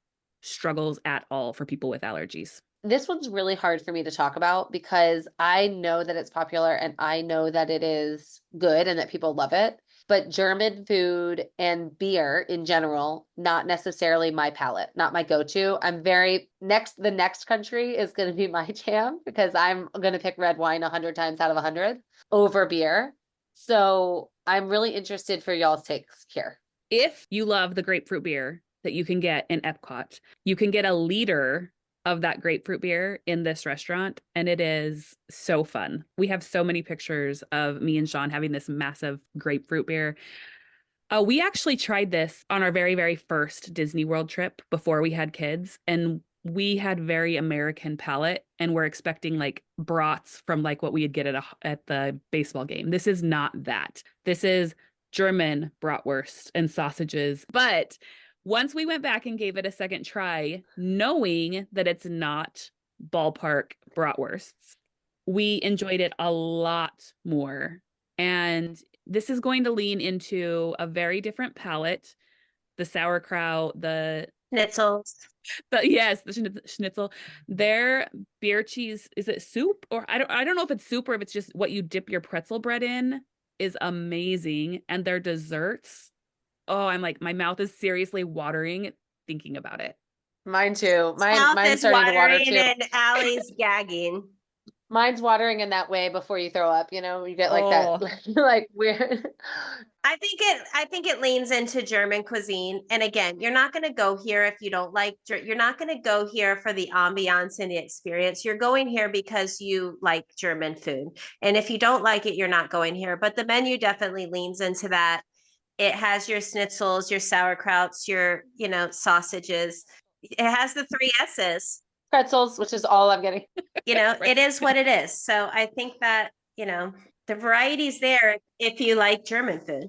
struggles at all for people with allergies. This one's really hard for me to talk about because I know that it's popular and I know that it is good and that people love it. But German food and beer in general, not necessarily my palate, not my go-to. The next country is going to be my jam because I'm going to pick red wine 100 times out of 100 over beer. So I'm really interested for y'all's takes here. If you love the grapefruit beer that you can get in Epcot, you can get a liter of that grapefruit beer in this restaurant, and it is so fun. We have so many pictures of me and Sean having this massive grapefruit beer. We actually tried this on our very, very first Disney World trip before we had kids, and we had very American palate, and we're expecting like brats from like what we'd get at the baseball game. This is not that. This is German bratwurst and sausages. But once we went back and gave it a second try, knowing that it's not ballpark bratwursts, we enjoyed it a lot more. And this is going to lean into a very different palette. The sauerkraut, Schnitzels. yes, the schnitzel. Their beer cheese, is it soup or I don't know if it's soup or if it's just what you dip your pretzel bread in is amazing. And their desserts, oh, I'm like, my mouth is seriously watering thinking about it. Mine too. Mouth Mine's is starting to water watering too. and Allie's gagging. Mine's watering in that way before you throw up, you get like Oh. that, like weird. I think it leans into German cuisine. And again, you're not going to go here if you don't like, you're not going to go here for the ambiance and the experience. You're going here because you like German food. And if you don't like it, you're not going here. But the menu definitely leans into that. It has your schnitzels, your sauerkrauts, your, sausages. It has the three S's. Pretzels, which is all I'm getting. It is what it is. So I think that, the variety's there if you like German food.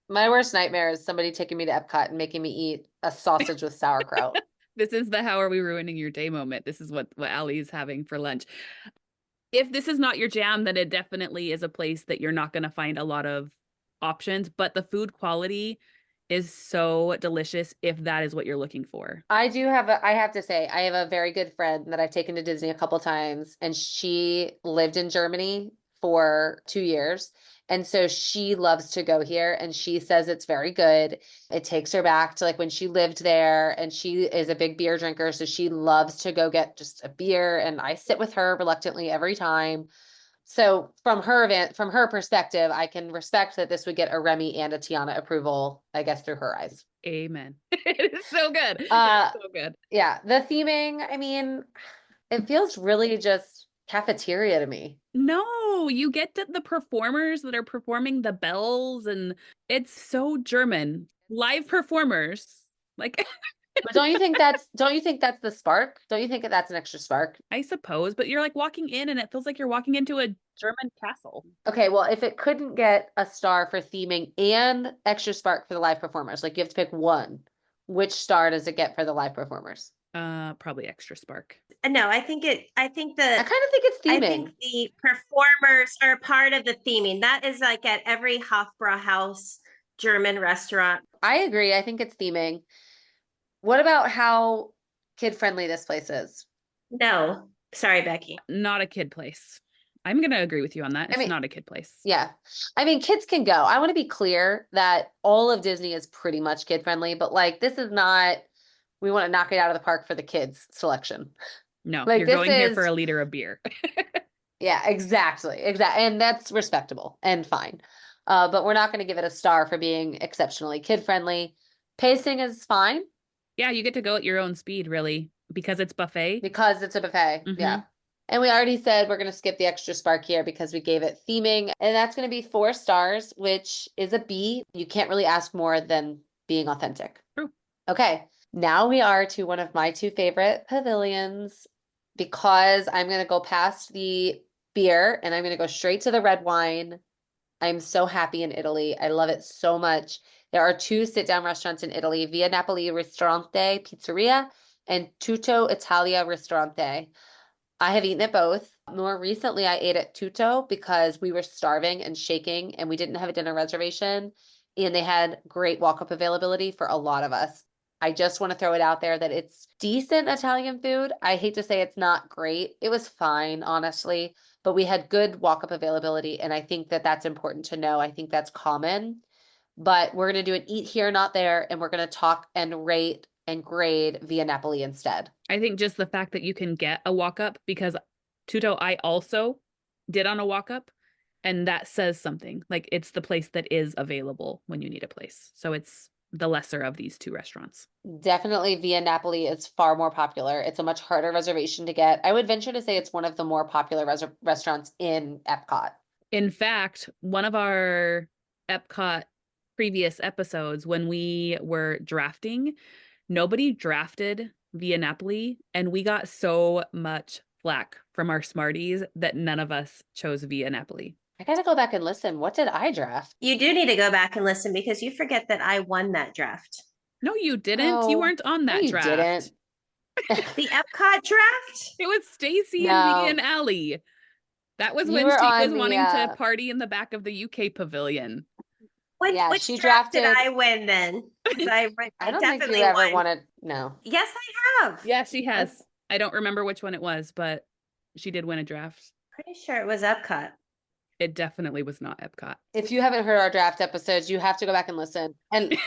My worst nightmare is somebody taking me to Epcot and making me eat a sausage with sauerkraut. This is the how are we ruining your day moment. This is what Allie is having for lunch. If this is not your jam, then it definitely is a place that you're not going to find a lot of options, but the food quality is so delicious if that is what you're looking for. I have to say, I have a very good friend that I've taken to Disney a couple times, and she lived in Germany for 2 years. And so she loves to go here and she says it's very good. It takes her back to like when she lived there, and she is a big beer drinker. So she loves to go get just a beer, and I sit with her reluctantly every time. So from her perspective, I can respect that this would get a Remy and a Tiana approval, I guess, through her eyes. Amen. It is so good. It Uh, is so good. yeah, the theming, I mean, it feels really just cafeteria to me. No, you get the performers that are performing the bells, and it's so German. Live performers. Like But don't you think that's the spark? Don't you think that that's an extra spark? I suppose, but you're like walking in and it feels like you're walking into a German castle. Okay, well, if it couldn't get a star for theming and extra spark for the live performers, like you have to pick one, which star does it get for the live performers? Probably extra spark. No, I think I kind of think it's I theming. think the performers are part of the theming. That is like at every Hofbrauhaus German restaurant. I agree. I think it's theming. What about how kid-friendly this place is? No, sorry, Becki. Not a kid place. I'm going to agree with you on that. I It's mean- not a kid place. Yeah. I mean, kids can go. I want to be clear that all of Disney is pretty much kid-friendly, but like this is not, we want to knock it out of the park for the kids selection. No, Like, you're this going here for is- a liter of beer. Yeah, exactly. Exactly. And that's respectable and fine. But we're not going to give it a star for being exceptionally kid-friendly. Pacing is fine Yeah, you get to go at your own speed, really, because it's buffet. because it's a buffet. Mhm. Yeah. And we already said we're going to skip the extra spark here because we gave it theming. And that's going to be 4 stars, which is a B. You can't really ask more than being authentic. True. Okay. Now we are to one of my 2 favorite pavilions because I'm going to go past the beer and I'm going to go straight to the red wine. I'm so happy in Italy. I love it so much. There are 2 sit-down restaurants in Italy, Via Napoli Ristorante Pizzeria and Tutto Italia Ristorante. I have eaten at both. More recently, I ate at Tutto because we were starving and shaking and we didn't have a dinner reservation and they had great walk-up availability for a lot of us. I just want to throw it out there that it's decent Italian food. I hate to say it's not great. It was fine, honestly, but we had good walk-up availability and I think that that's important to know. I think that's common, but we're going to do an eat here, not there, and we're going to talk and rate and grade Via Napoli instead. I think just the fact that you can get a walk up, because Tutto, I also did on a walk up, and that says something. Like, it's the place that is available when you need a place. So it's the lesser of these 2 restaurants. Definitely Via Napoli is far more popular. It's a much harder reservation to get. I would venture to say it's one of the more popular restaurants in Epcot. In fact, one of our Epcot previous episodes, when we were drafting, nobody drafted Via Napoli, and we got so much flack from our smarties that none of us chose Via Napoli. I gotta go back and listen. What did I draft? You do need to go back and listen because you forget that I won that draft. No, you didn't. Oh, You weren't on no, that you draft. didn't. The Epcot draft? It was Stacy and No. me and Allie. That was You when were she on was the, wanting to party in the back of the UK pavilion. Yeah, Which she draft did drafted- I win then? 'Cause I don't think definitely you ever won. wanted. No. Yes, I have. Yeah, she has. I don't remember which one it was, but she did win a draft. Pretty sure it was Epcot. It definitely was not Epcot. If you haven't heard our draft episodes, you have to go back and listen. And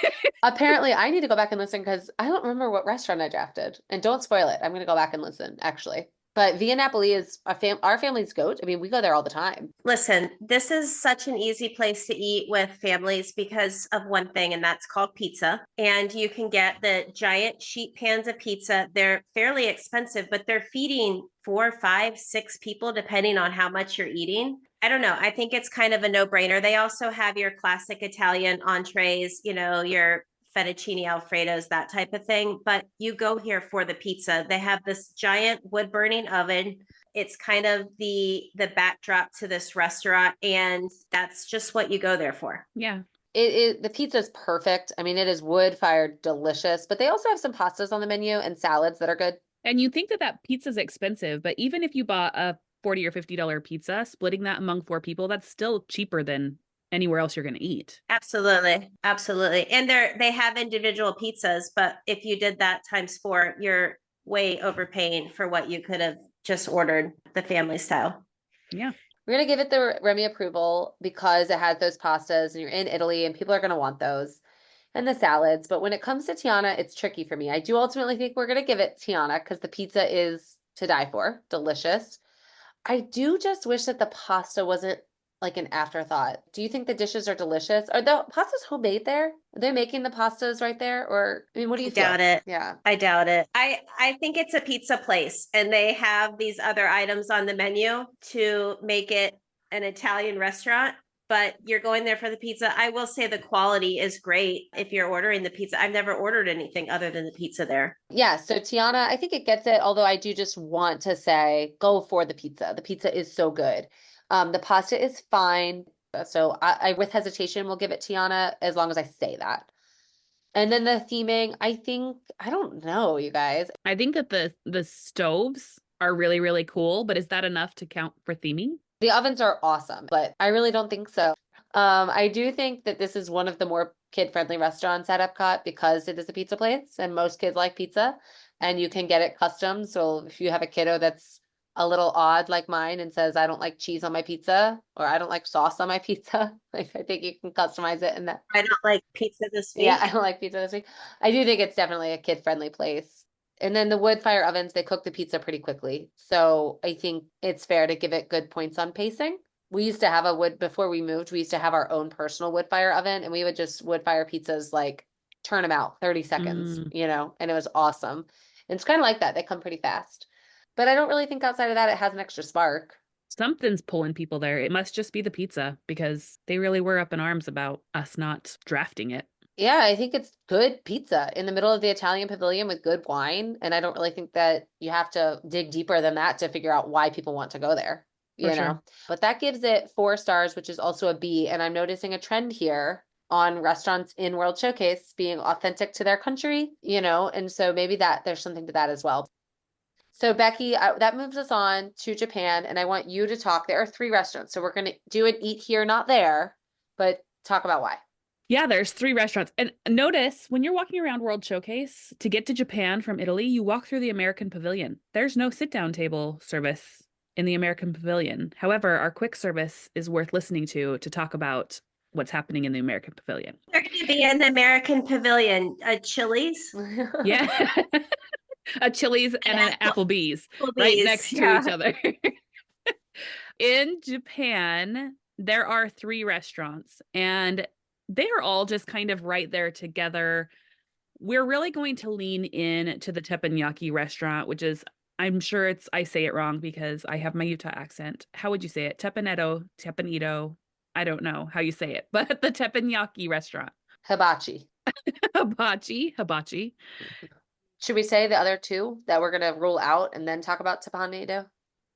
apparently, I need to go back and listen because I don't remember what restaurant I drafted. And don't spoil it. I'm going to go back and listen, actually. But Via Napoli is our family's goat. I mean, we go there all the time. Listen, this is such an easy place to eat with families because of one thing, and that's called pizza. And you can get the giant sheet pans of pizza. They're fairly expensive, but they're feeding 4, 5, 6 people, depending on how much you're eating. I don't know. I think it's kind of a no-brainer. They also have your classic Italian entrees, your fettuccine alfredos, that type of thing. But you go here for the pizza. They have this giant wood burning oven. It's kind of the backdrop to this restaurant, and that's just what you go there for. Yeah. The pizza is perfect. I mean, it is wood fired, delicious. But they also have some pastas on the menu and salads that are good. And you think that pizza's expensive, but even if you bought a $40 or $50 pizza, splitting that among 4 people, that's still cheaper than anywhere else you're going to eat. Absolutely. Absolutely. And they have individual pizzas, but if you did that times 4, you're way overpaying for what you could have just ordered the family style. Yeah. We're going to give it the Remy approval because it has those pastas and you're in Italy and people are going to want those and the salads. But when it comes to Tiana, it's tricky for me. I do ultimately think we're going to give it Tiana because the pizza is to die for. Delicious. I do just wish that the pasta wasn't like an afterthought. Do you think the dishes are delicious? Are the pastas homemade there? Are they making the pastas right there? Or, I mean, what do you I doubt it. Yeah. I doubt it. I think it's a pizza place and they have these other items on the menu to make it an Italian restaurant, but you're going there for the pizza. I will say the quality is great if you're ordering the pizza. I've never ordered anything other than the pizza there. Yeah, so Tiana, I think it gets it, although I do just want to say go for the pizza. The pizza is so good. The pasta is fine. So I with hesitation will give it Tiana as long as I say that. And then the theming, I don't know, you guys. I think that the stoves are really, really cool, but is that enough to count for theming? The ovens are awesome, but I really don't think so. I do think that this is one of the more kid-friendly restaurants at Epcot because it is a pizza place and most kids like pizza and you can get it custom. So if you have a kiddo that's a little odd like mine and says, I don't like cheese on my pizza or I don't like sauce on my pizza, like I think you can customize it in that. I don't like pizza this week. Yeah, I don't like pizza this week. I do think it's definitely a kid-friendly place. And then the wood fire ovens, they cook the pizza pretty quickly. So I think it's fair to give it good points on pacing. We used to have before we moved, we used to have our own personal wood fire oven and we would just wood fire pizzas, like turn them out 30 seconds, and it was awesome. And it's kind of like that. They come pretty fast. But I don't really think outside of that, it has an extra spark. Something's pulling people there. It must just be the pizza because they really were up in arms about us not drafting it. Yeah, I think it's good pizza in the middle of the Italian pavilion with good wine. And I don't really think that you have to dig deeper than that to figure out why people want to go there, you know? Sure. But that gives it 4 stars, which is also a B. And I'm noticing a trend here on restaurants in World Showcase being authentic to their country, and so maybe there's something to that as well. So Becki, that moves us on to Japan. And I want you to talk. There are 3 restaurants. So we're going to do an eat here, not there, but talk about why. Yeah, there's 3 restaurants. And notice when you're walking around World Showcase to get to Japan from Italy, you walk through the American Pavilion. There's no sit-down table service in the American Pavilion. However, our quick service is worth listening to talk about what's happening in the American Pavilion. They're going to be in the American Pavilion, Chili's. Yeah. A Chili's and an Applebee's right next to each other. In Japan, there are 3 restaurants and they are all just kind of right there together. We're really going to lean in to the teppanyaki restaurant, which is, I'm sure I say it wrong because I have my Utah accent. How would you say it? Teppanito. I don't know how you say it, but the teppanyaki restaurant. Hibachi. Hibachi. Should we say the other 2 that we're going to rule out and then talk about Teppanito?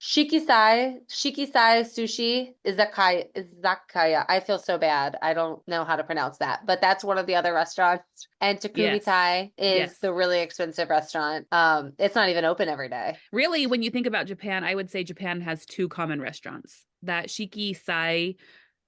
Shikisai Sushi, Izakaya. I feel so bad. I don't know how to pronounce that, but that's one of the other restaurants. And Takumitai is the really expensive restaurant. It's not even open every day. Really, when you think about Japan, I would say Japan has 2 common restaurants. That Shikisai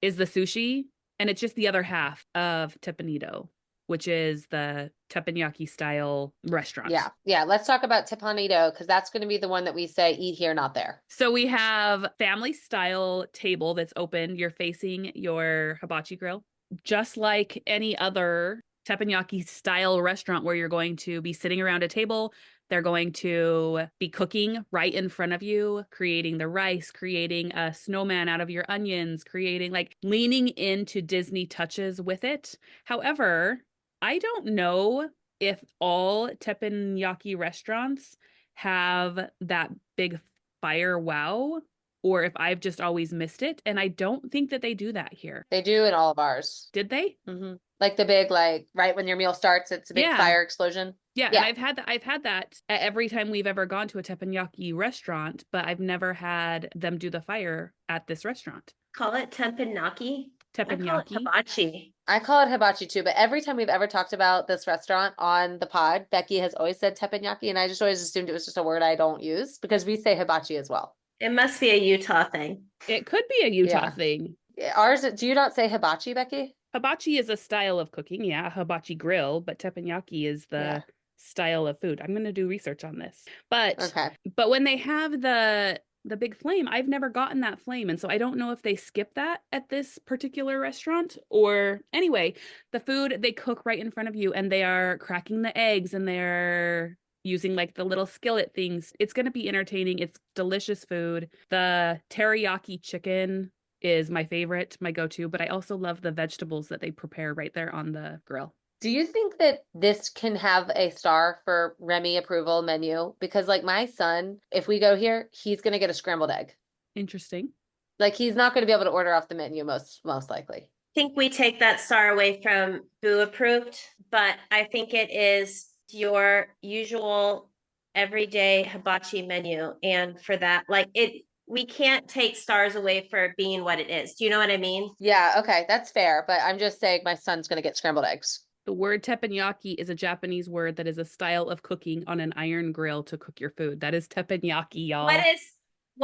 is the sushi, and it's just the other half of Teppanito, which is the teppanyaki style restaurant. Yeah. Let's talk about Teppanito because that's going to be the one that we say eat here, not there. So we have family style table that's open. You're facing your hibachi grill, just like any other teppanyaki style restaurant where you're going to be sitting around a table. They're going to be cooking right in front of you, creating the rice, creating a snowman out of your onions, leaning into Disney touches with it. However, I don't know if all teppanyaki restaurants have that big fire wow, or if I've just always missed it. And I don't think that they do that here. They do in all of ours. Did they? Mm-hmm. Like the big, right when your meal starts, it's a big fire explosion. Yeah, and I've had that every time we've ever gone to a teppanyaki restaurant, but I've never had them do the fire at this restaurant. Call it teppanyaki. Teppanyaki. I call it hibachi. I call it hibachi too, but every time we've ever talked about this restaurant on the pod, Becki has always said teppanyaki, and I just always assumed it was just a word I don't use because we say hibachi as well. It must be a Utah thing. It could be a Utah thing. Ours, do you not say hibachi, Becki? Hibachi is a style of cooking, hibachi grill, but teppanyaki is the style of food. I'm going to do research on this. But when they have the big flame, I've never gotten that flame. And so I don't know if they skip that at this particular restaurant or anyway, the food they cook right in front of you and they are cracking the eggs and they're using the little skillet things. It's going to be entertaining. It's delicious food. The teriyaki chicken is my favorite, my go-to, but I also love the vegetables that they prepare right there on the grill. Do you think that this can have a star for Remy approval menu? Because my son, if we go here, he's going to get a scrambled egg. Interesting. He's not going to be able to order off the menu most likely. I think we take that star away from Boo approved, but I think it is your usual everyday hibachi menu. And for that, we can't take stars away for being what it is. Do you know what I mean? Yeah, okay, that's fair. But I'm just saying my son's going to get scrambled eggs. The word teppanyaki is a Japanese word that is a style of cooking on an iron grill to cook your food. That is teppanyaki, What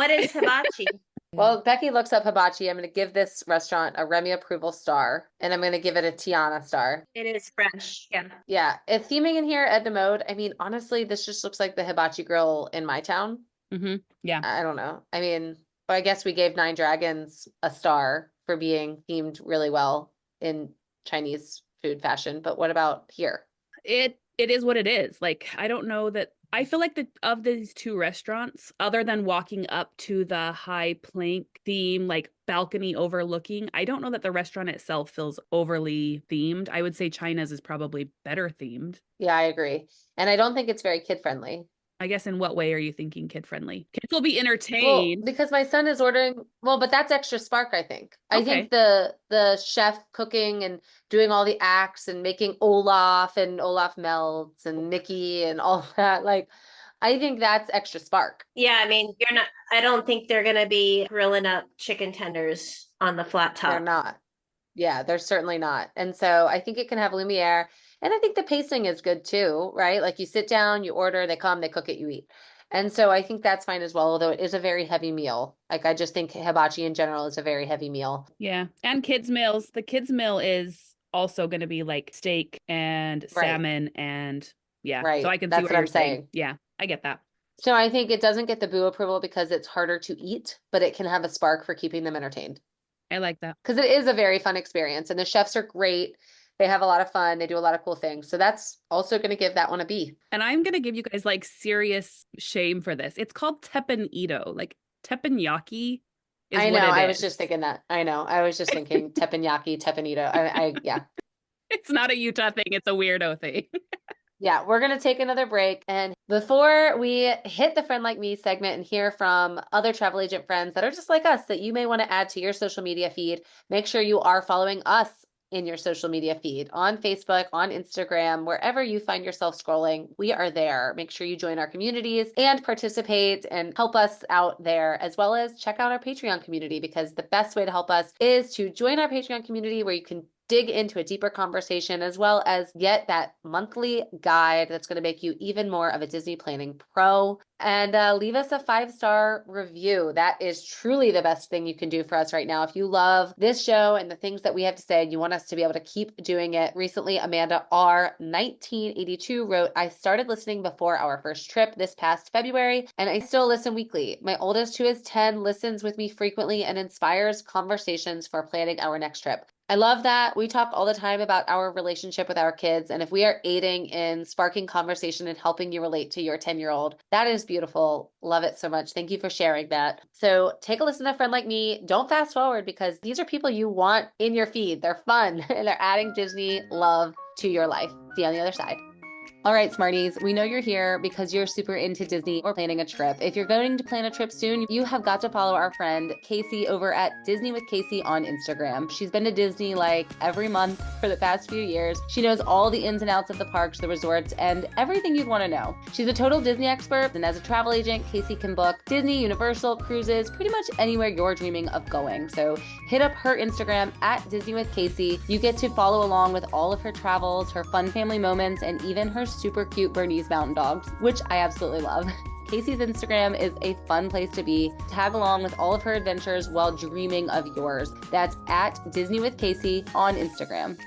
y'all. is hibachi? Well, Becki looks up hibachi. I'm going to give this restaurant a Remy approval star, and I'm going to give it a Tiana star. It is French. Yeah. Yeah, if theming in here, Edna Mode, I mean, honestly, this just looks like the hibachi grill in my town. Yeah. I don't know. I mean, but I guess we gave Nine Dragons a star for being themed really well in Chinese food fashion. But what about here? It is what it is. Like, I don't know that I feel like of these two restaurants, other than walking up to the high plank theme, like balcony overlooking, I don't know that the restaurant itself feels overly themed. I would say China's is probably better themed. Yeah, I agree. And I don't think it's very kid friendly. I guess in what way are you thinking kid friendly? Kids will be Well, entertained. because my son is ordering, well, but that's extra spark, I think. I Okay. think the chef cooking and doing all the acts and making Olaf and Olaf melts and Mickey and all that, like I think that's extra spark. Yeah, I mean, I don't think they're gonna be grilling up chicken tenders on the flat top. They're not. Yeah, they're certainly not. And so I think it can have Lumiere. And I think the pacing is good too, right? Like you sit down, you order, they come, they cook it, you eat. And so I think that's fine as well, although it is a very heavy meal. Like I just think hibachi in general is a very heavy meal. Yeah. And kids' meals. The kids' meal is also going to be like steak and Right. salmon and yeah. Right. So I can see That's what what you're I'm saying. saying. Yeah, I get that. So I think it doesn't get the boo approval because it's harder to eat, but it can have a spark for keeping them entertained. I like that. Because it is a very fun experience and the chefs are great. They have a lot of fun. They do a lot of cool things. So that's also going to give that one a B. And I'm going to give you guys like serious shame for this. It's called teppanyaki. Like teppanyaki is I what know. it I is. was just thinking that. I know. I was just thinking teppanyaki, teppanito. Yeah. It's not a Utah thing. It's a weirdo thing. Yeah, we're going to take another break. And before we hit the Friend Like Me segment and hear from other travel agent friends that are just like us that you may want to add to your social media feed, make sure you are following us in your social media feed on Facebook, on Instagram, wherever you find yourself scrolling. We are there. Make sure you join our communities and participate and help us out there, as well as check out our Patreon community, because the best way to help us is to join our Patreon community where you can dig into a deeper conversation, as well as get that monthly guide that's going to make you even more of a Disney planning pro. And leave us a 5-star review. That is truly the best thing you can do for us right now. If you love this show and the things that we have to say, and you want us to be able to keep doing it. Recently, Amanda R. 1982 wrote, I started listening before our first trip this past February, and I still listen weekly. My oldest, who is 10, listens with me frequently and inspires conversations for planning our next trip. I love that. We talk all the time about our relationship with our kids. And if we are aiding in sparking conversation and helping you relate to your 10-year-old, that is beautiful. Love it so much. Thank you for sharing that. So take a listen to a Friend Like Me. Don't fast forward, because these are people you want in your feed. They're fun and they're adding Disney love to your life. See you on the other side. All right, Smarties, we know you're here because you're super into Disney or planning a trip. If you're going to plan a trip soon, you have got to follow our friend Casey over at Disney with Casey on Instagram. She's been to Disney like every month for the past few years. She knows all the ins and outs of the parks, the resorts, and everything you'd want to know. She's a total Disney expert, and as a travel agent, Casey can book Disney, Universal, cruises, pretty much anywhere you're dreaming of going. So hit up her Instagram at Disney with Casey. You get to follow along with all of her travels, her fun family moments, and even her super cute Bernese mountain dogs, which I absolutely love. Casey's Instagram is a fun place to be. Tag along with all of her adventures while dreaming of yours. That's at Disney with Casey on Instagram.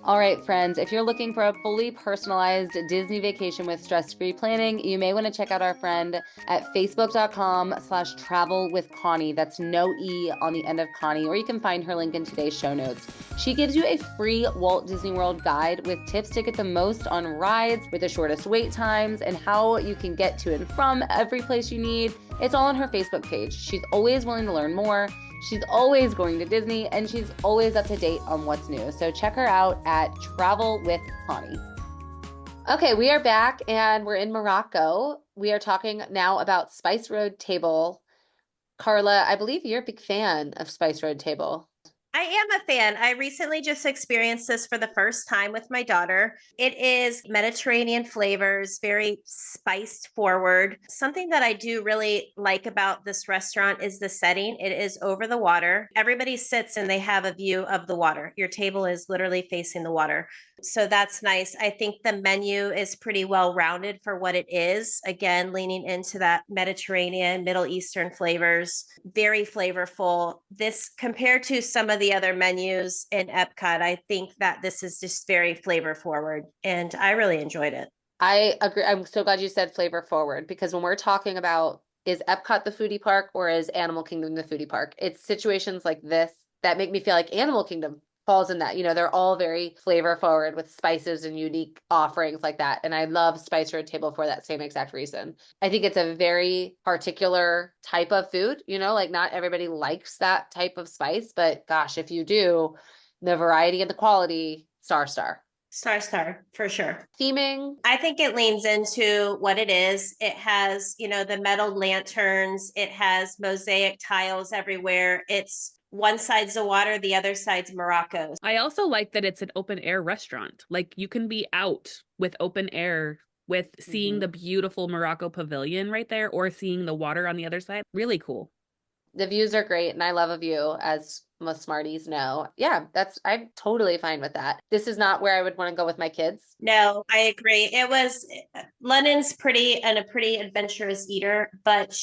All right, friends, if you're looking for a fully personalized Disney vacation with stress-free planning, you may want to check out our friend at facebook.com/travelwithConni. That's no E on the end of Connie, or you can find her link in today's show notes. She gives you a free Walt Disney World guide with tips to get the most on rides with the shortest wait times and how you can get to and from every place you need. It's all on her Facebook page. She's always willing to learn more. She's always going to Disney, and she's always up to date on what's new. So check her out at Travel with Connie. Okay, we are back and we're in Morocco. We are talking now about Spice Road Table. Karla, I believe you're a big fan of Spice Road Table. I am a fan. I recently just experienced this for the first time with my daughter. It is Mediterranean flavors, very spiced forward. Something that I do really like about this restaurant is the setting. It is over the water. Everybody sits and they have a view of the water. Your table is literally facing the water. So that's nice. I think the menu is pretty well rounded for what it is. Again, leaning into that Mediterranean, Middle Eastern flavors, very flavorful. This compared to some of the other menus in Epcot, I think that this is just very flavor forward and I really enjoyed it. I agree. I'm so glad you said flavor forward because when we're talking about is Epcot the foodie park or is Animal Kingdom the foodie park, it's situations like this that make me feel like Animal Kingdom falls in that. You know, they're all very flavor forward with spices and unique offerings like that. And I love Spice Road Table for that same exact reason. I think it's a very particular type of food, you know, like not everybody likes that type of spice, but gosh, if you do, the variety and the quality, star. Star for sure. Theming, I think it leans into what it is. It has, the metal lanterns, it has mosaic tiles everywhere. It's one side's the water, the other side's Morocco. I also like that it's an open air restaurant. Like you can be out with open air with seeing the beautiful Morocco pavilion right there or seeing the water on the other side. Really cool. the views are great and I love a view, as most Smarties know. Yeah, I'm totally fine with that. This is not where I would want to go with my kids. No, I agree. London's a pretty adventurous eater, but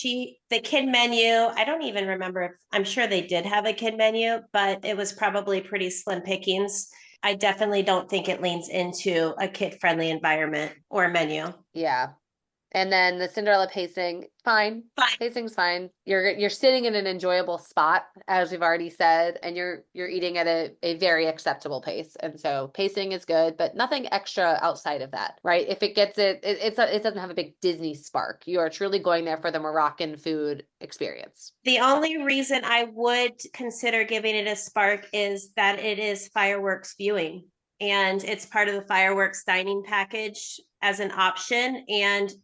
the kid menu, I don't even remember I'm sure they did have a kid menu, but it was probably pretty slim pickings. I definitely don't think it leans into a kid-friendly environment or menu. Yeah. And then the Cinderella pacing, fine. Fine. Pacing's fine. You're sitting in an enjoyable spot, as we've already said, and you're eating at a very acceptable pace. And so pacing is good, but nothing extra outside of that, right? If it gets it doesn't have a big Disney spark. You are truly going there for the Moroccan food experience. The only reason I would consider giving it a spark is that it is fireworks viewing and it's part of the fireworks dining package as an option.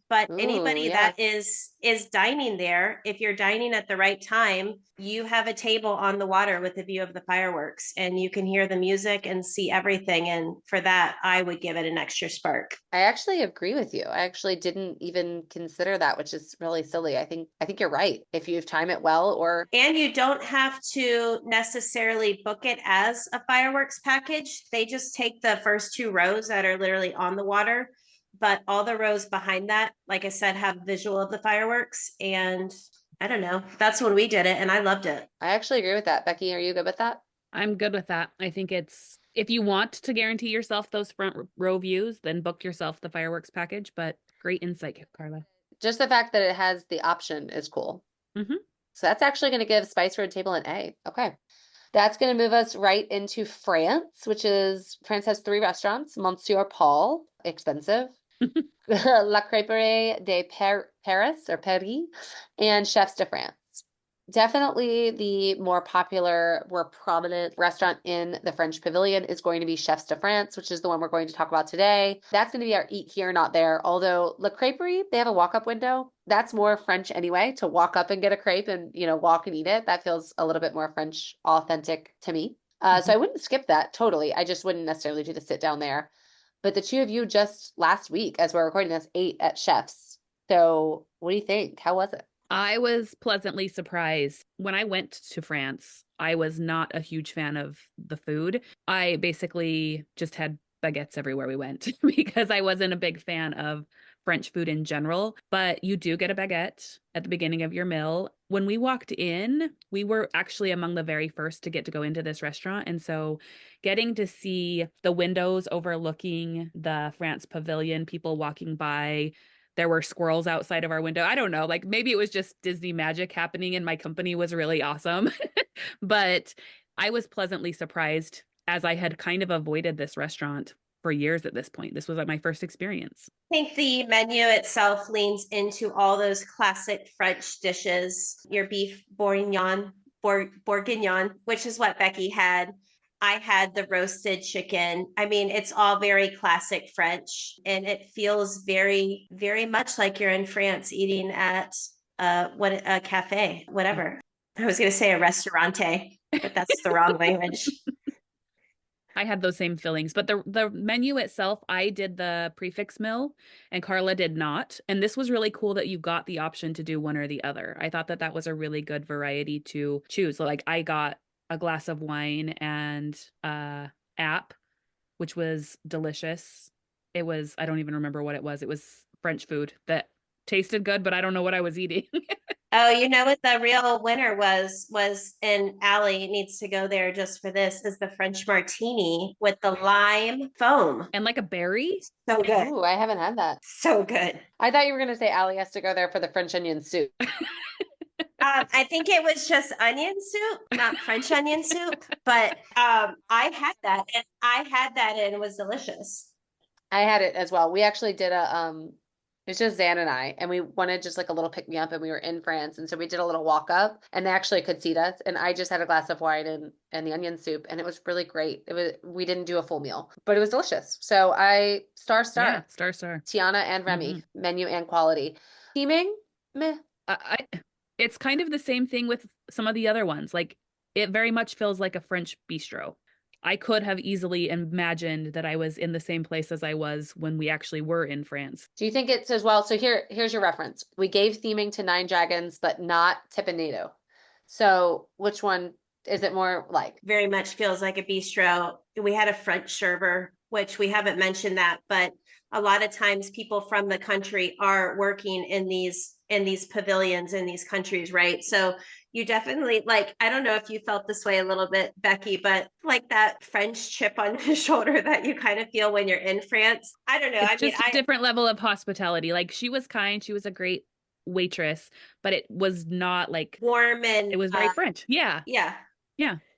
But anybody that is dining there, if you're dining at the right time, you have a table on the water with a view of the fireworks and you can hear the music and see everything. And for that, I would give it an extra spark. I actually agree with you. I actually didn't even consider that, which is really silly. I think you're right. If you time it well and you don't have to necessarily book it as a fireworks package. They just take the first 2 rows that are literally on the water, but all the rows behind that, like I said, have visual of the fireworks. And I don't know, that's when we did it and I loved it. I actually agree with that. Becki, are you good with that? I'm good with that. I think if you want to guarantee yourself those front row views, then book yourself the fireworks package, but great insight, Karla. Just the fact that it has the option is cool. Mm-hmm. So that's actually going to give Spice Road Table an A. Okay. That's going to move us right into France, France has 3 restaurants, Monsieur Paul, expensive, La Crêperie de Paris, and Chefs de France. Definitely the more popular, more prominent restaurant in the French Pavilion is going to be Chefs de France, which is the one we're going to talk about today. That's going to be our eat here, not there. Although La Crêperie, they have a walk-up window. That's more French anyway, to walk up and get a crepe and, walk and eat it. That feels a little bit more French authentic to me. So I wouldn't skip that totally. I just wouldn't necessarily do the sit down there. But the 2 of you just last week, as we're recording this, ate at Chefs. So what do you think? How was it? I was pleasantly surprised. When I went to France, I was not a huge fan of the food. I basically just had baguettes everywhere we went because I wasn't a big fan of French food in general, but you do get a baguette at the beginning of your meal. When we walked in, we were actually among the very first to get to go into this restaurant. And so getting to see the windows overlooking the France Pavilion, people walking by, there were squirrels outside of our window. I don't know, like maybe it was just Disney magic happening and my company was really awesome. But I was pleasantly surprised as I had kind of avoided this restaurant for years at this point. This was like my first experience. I think the menu itself leans into all those classic French dishes. Your beef bourguignon, which is what Becki had. I had the roasted chicken. I mean, it's all very classic French and it feels very, very much like you're in France eating at a cafe, whatever. I was going to say a restaurante. but that's the wrong language. I had those same feelings, but the menu itself, I did the prefix meal and Karla did not. And this was really cool that you got the option to do one or the other. I thought that that was a really good variety to choose. So, like I got a glass of wine and app, which was delicious. It was, I don't even remember what it was. It was French food that tasted good, but I don't know what I was eating. Oh, you know what the real winner was, and Allie needs to go there just for this, is the French martini with the lime foam. And like a berry. So good. Ooh, I haven't had that. So good. I thought you were going to say Allie has to go there for the French onion soup. I think it was just onion soup, not French onion soup, but I had that and it was delicious. I had it as well. We actually did it's just Zan and I, and we wanted just like a little pick me up, and we were in France, and so we did a little walk up, and they actually could seat us, and I just had a glass of wine and the onion soup, and it was really great. We didn't do a full meal, but it was delicious. So I star. Yeah, star. Tiana and Remy, menu and quality. Theming, meh. It's kind of the same thing with some of the other ones. Like it very much feels like a French bistro. I could have easily imagined that I was in the same place as I was when we actually were in France. Do you think it's as well? So here's your reference. We gave theming to Nine Dragons, but not Tippinato. So which one is it more like? Very much feels like a bistro. We had a French server, which we haven't mentioned that, but a lot of times people from the country are working in these pavilions in these countries, right? So you definitely, like, I don't know if you felt this way a little bit, Becki, but like that French chip on the shoulder that you kind of feel when you're in France. I don't know. It's just a different level of hospitality. Like she was kind, she was a great waitress, but it was not like warm, and it was very French. Yeah.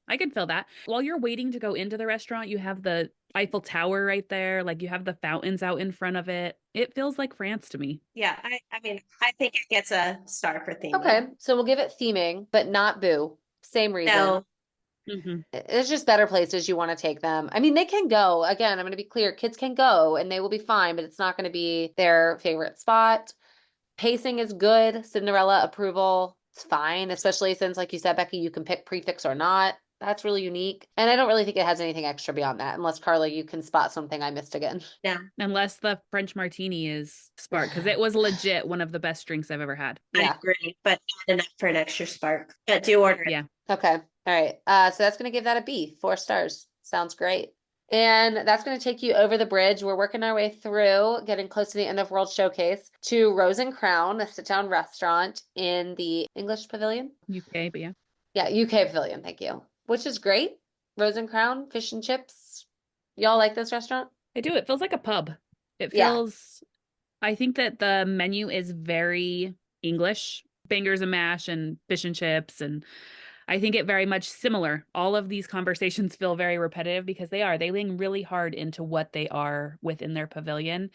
I could feel that. While you're waiting to go into the restaurant, you have the Eiffel Tower right there. Like you have the fountains out in front of it. It feels like France to me. Yeah, I mean, I think it gets a star for theming. Okay, so we'll give it theming, but not boo. Same reason. No. It's just better places you want to take them. I mean, they can go. Again, I'm going to be clear. Kids can go and they will be fine, but it's not going to be their favorite spot. Pacing is good. Cinderella approval. It's fine, especially since, like you said, Becki, you can pick prefix or not. That's really unique. And I don't really think it has anything extra beyond that, unless Karla, you can spot something I missed again. Yeah. Unless the French martini is spark, because it was legit one of the best drinks I've ever had. Yeah. I agree, but not enough for an extra spark. But do order it. Yeah. Okay. All right. So that's going to give that a B, 4 stars. Sounds great. And that's going to take you over the bridge. We're working our way through, getting close to the end of World Showcase, to Rose and Crown, a sit-down restaurant in the English Pavilion. UK, but yeah. Yeah, UK Pavilion. Thank you. Which is great. Rose and Crown, fish and chips. Y'all like this restaurant? I do. It feels like a pub. It feels, I think that the menu is very English, bangers and mash and fish and chips. And I think it very much similar. All of these conversations feel very repetitive because they lean really hard into what they are within their pavilion.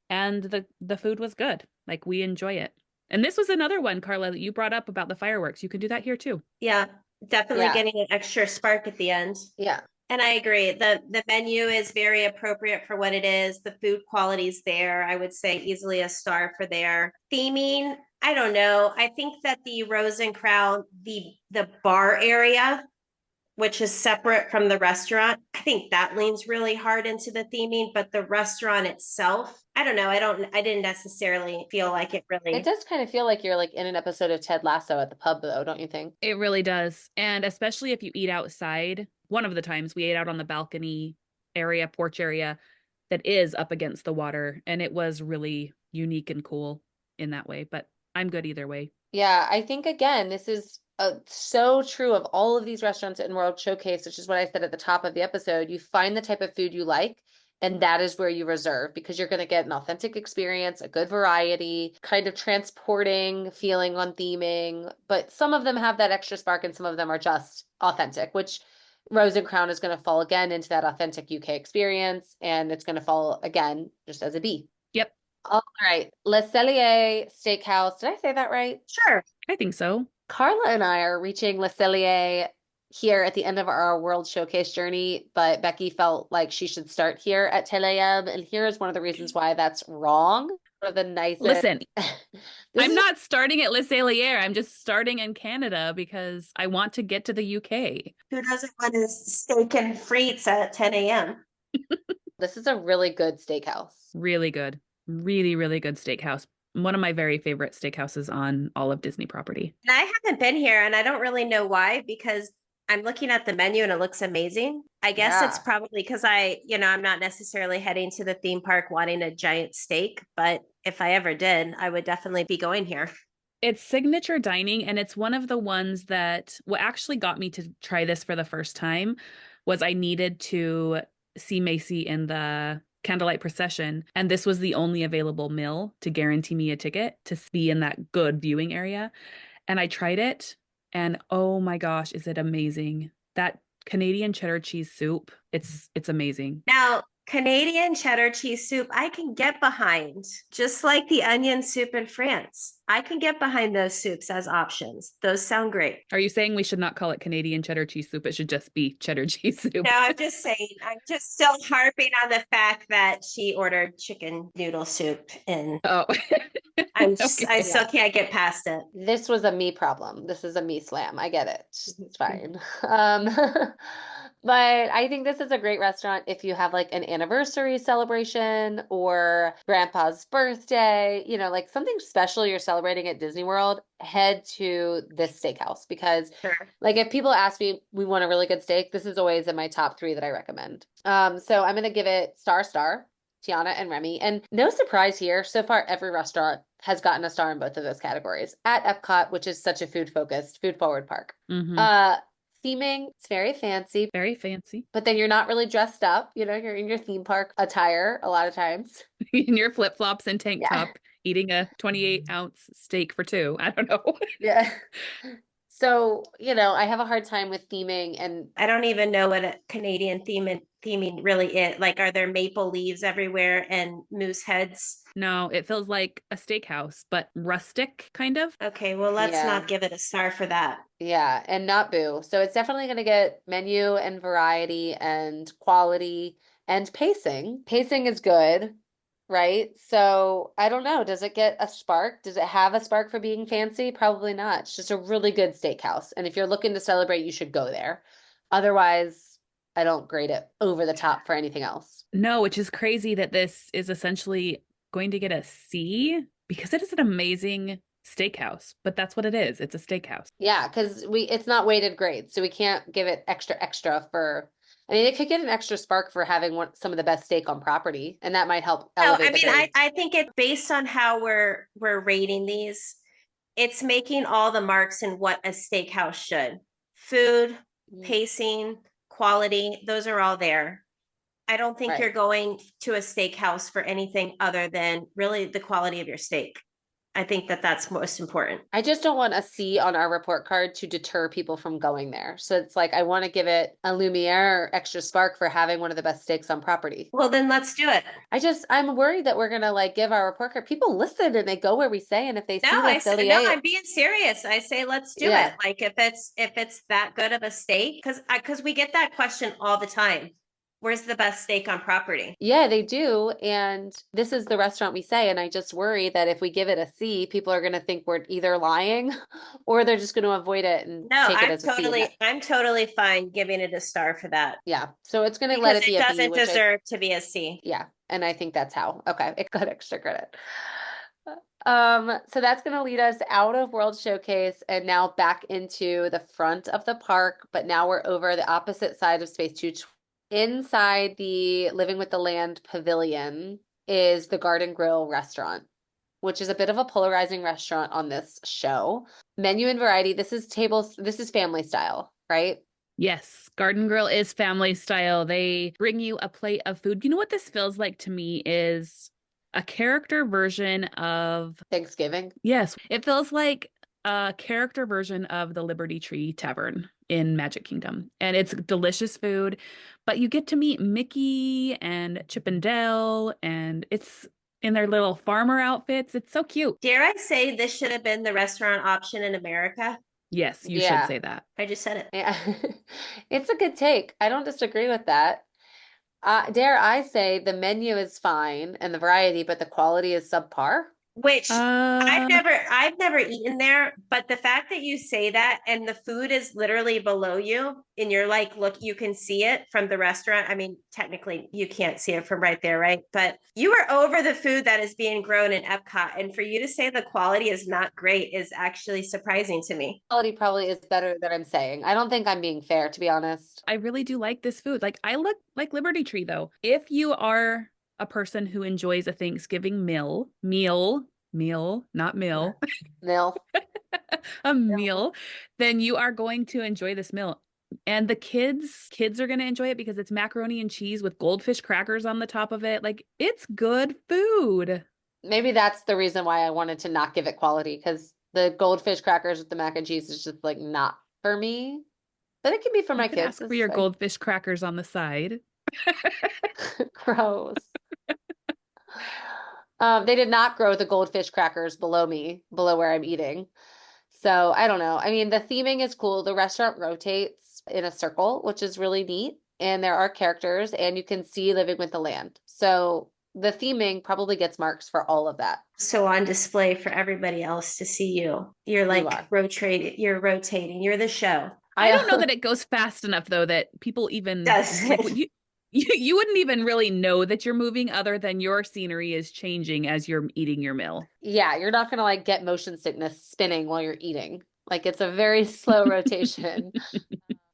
And the food was good. Like we enjoy it. And this was another one, Karla, that you brought up about the fireworks. You could do that here too. Yeah. Definitely getting an extra spark at the end. Yeah. And I agree. The menu is very appropriate for what it is. The food quality's there. I would say easily a star for their theming. I don't know. I think that the Rose and Crown, the bar area, which is separate from the restaurant, I think that leans really hard into the theming, but the restaurant itself, I don't know. I didn't necessarily feel like it really. It does kind of feel like you're like in an episode of Ted Lasso at the pub though, don't you think? It really does. And especially if you eat outside, one of the times we ate out on the balcony area, porch area that is up against the water. And it was really unique and cool in that way, but I'm good either way. Yeah, I think again, this is so true of all of these restaurants in World Showcase, which is what I said at the top of the episode. You find the type of food you like, and that is where you reserve because you're going to get an authentic experience, a good variety, kind of transporting feeling on theming. But some of them have that extra spark and some of them are just authentic, which Rose and Crown is going to fall again into that authentic UK experience. And it's going to fall again just as a B. Yep. All right. Le Cellier Steakhouse. Did I say that right? Sure. I think so. Karla and I are reaching Le Cellier here at the end of our World Showcase journey, but Becki felt like she should start here at Tele M, and here is one of the reasons why that's wrong. One of the nicest. Listen, This I'm is not starting at Le Cellier. I'm just starting in Canada because I want to get to the UK. Who doesn't want his steak and frites at 10 a.m.? this is a really good steakhouse. Really good. Really, really good steakhouse. One of my very favorite steakhouses on all of Disney property. And I haven't been here and I don't really know why because I'm looking at the menu and it looks amazing. I guess it's Yeah. probably because I'm not necessarily heading to the theme park wanting a giant steak, but if I ever did, I would definitely be going here. It's signature dining, and it's one of the ones that what actually got me to try this for the first time was I needed to see Macy in the candlelight procession, and this was the only available meal to guarantee me a ticket to be in that good viewing area. And I tried it, and oh my gosh, is it amazing. That Canadian cheddar cheese soup, it's amazing. Now, Canadian cheddar cheese soup, I can get behind, just like the onion soup in France. I can get behind those soups as options. Those sound great. Are you saying we should not call it Canadian cheddar cheese soup? It should just be cheddar cheese soup. No, I'm just saying, I'm just still harping on the fact that she ordered chicken noodle soup and Oh. I Okay. still can't get past it. This was a me problem. This is a me slam. I get it. It's fine. But I think this is a great restaurant if you have like an anniversary celebration or grandpa's birthday, like something special you're celebrating at Disney World, head to this steakhouse because Sure. like if people ask me, we want a really good steak, this is always in my top 3 that I recommend. So I'm gonna give it star, Tiana and Remy. And no surprise here, so far every restaurant has gotten a star in both of those categories at Epcot, which is such a food-focused, food-forward park. Mhm. Theming, it's very fancy, Very fancy. but then you're not really dressed up. You're in your theme park attire a lot of times. In your flip-flops and tank Yeah. top, eating a 28-ounce steak for 2. I don't know. Yeah. So, I have a hard time with theming and I don't even know what a Canadian theming really is. Like, are there maple leaves everywhere and moose heads? No, it feels like a steakhouse, but rustic, kind of. Okay, well, let's Yeah. not give it a star for that. yeah, and not boo. So it's definitely going to get menu and variety and quality and pacing. Pacing is good, right? So I don't know. Does it get a spark? Does it have a spark for being fancy? Probably not. It's just a really good steakhouse. And if you're looking to celebrate, you should go there. Otherwise, I don't grade it over the top for anything else. No, which is crazy that this is essentially going to get a C because it is an amazing steakhouse, but that's what it is. It's a steakhouse. Yeah, because it's not weighted grades, so we can't give it extra for. I mean, it could get an extra spark for having some of the best steak on property, and that might help No, elevate I the mean, grade. I think it based on how we're rating these, it's making all the marks in what a steakhouse should. Food, pacing, quality, those are all there. I don't think Right. you're going to a steakhouse for anything other than really the quality of your steak. I think that that's most important. I just don't want a C on our report card to deter people from going there. So it's like I want to give it a Lumiere or extra spark for having one of the best steaks on property. Well, then let's do it. I'm worried that we're gonna like give our report card. People listen and they go where we say, and if they see No, Les Cellier, I'm being serious. I say let's do Yeah. it. Like if it's that good of a steak, because we get that question all the time. Where's the best steak on property? yeah, they do. And this is the restaurant we say. And I just worry that if we give it a C, people are going to think we're either lying or they're just going to avoid it and No, take it as a C. I'm totally fine giving it a star for that. Yeah. So it's going to let it Because be it a B, doesn't which deserve to be a C. yeah. And I think that's how. Okay. It got extra credit. So that's going to lead us out of World Showcase and now back into the front of the park. But now we're over the opposite side of Space 2. Inside the Living with the Land pavilion is the Garden Grill restaurant, which is a bit of a polarizing restaurant on this show. Menu and variety. This is family style, right? Yes, Garden Grill is family style. They bring you a plate of food. You know what this feels like to me is a character version of Thanksgiving. Yes, it feels like a character version of the Liberty Tree Tavern in Magic Kingdom. And it's delicious food, but you get to meet Mickey and Chip and Dale, and it's in their little farmer outfits. It's so cute. Dare I say this should have been the restaurant option in America? Yes, you should say that. I just said it. Yeah. It's a good take. I don't disagree with that. Dare I say the menu is fine and the variety, but the quality is subpar. Which Uh, I've never eaten there, but the fact that you say that and the food is literally below you and you're like, look, you can see it from the restaurant. I mean, technically you can't see it from right there, right? But you are over the food that is being grown in Epcot. And for you to say the quality is not great is actually surprising to me. Quality probably is better than I'm saying. I don't think I'm being fair, to be honest. I really do like this food. Like I look like Liberty Tree though. If you are a person who enjoys a Thanksgiving meal, not meal, Nil. a meal, then you are going to enjoy this meal. And the kids are going to enjoy it because it's macaroni and cheese with goldfish crackers on the top of it. Like it's good food. Maybe that's the reason why I wanted to not give it quality, because the goldfish crackers with the mac and cheese is just like not for me. But it can be for You my could kids. ask for your goldfish crackers on the side. Gross. They did not grow the goldfish crackers below me, below where I'm eating. So I don't know. I mean, the theming is cool. The restaurant rotates in a circle, which is really neat. And there are characters, and you can see living with the land. So the theming probably gets marks for all of that. So on display for everybody else to see you. You're You like are. rotating, you're the show. I don't know that it goes fast enough though that people even Does like it? you wouldn't even really know that you're moving other than your scenery is changing as you're eating your meal. Yeah, you're not gonna like get motion sickness spinning while you're eating. Like it's a very slow rotation.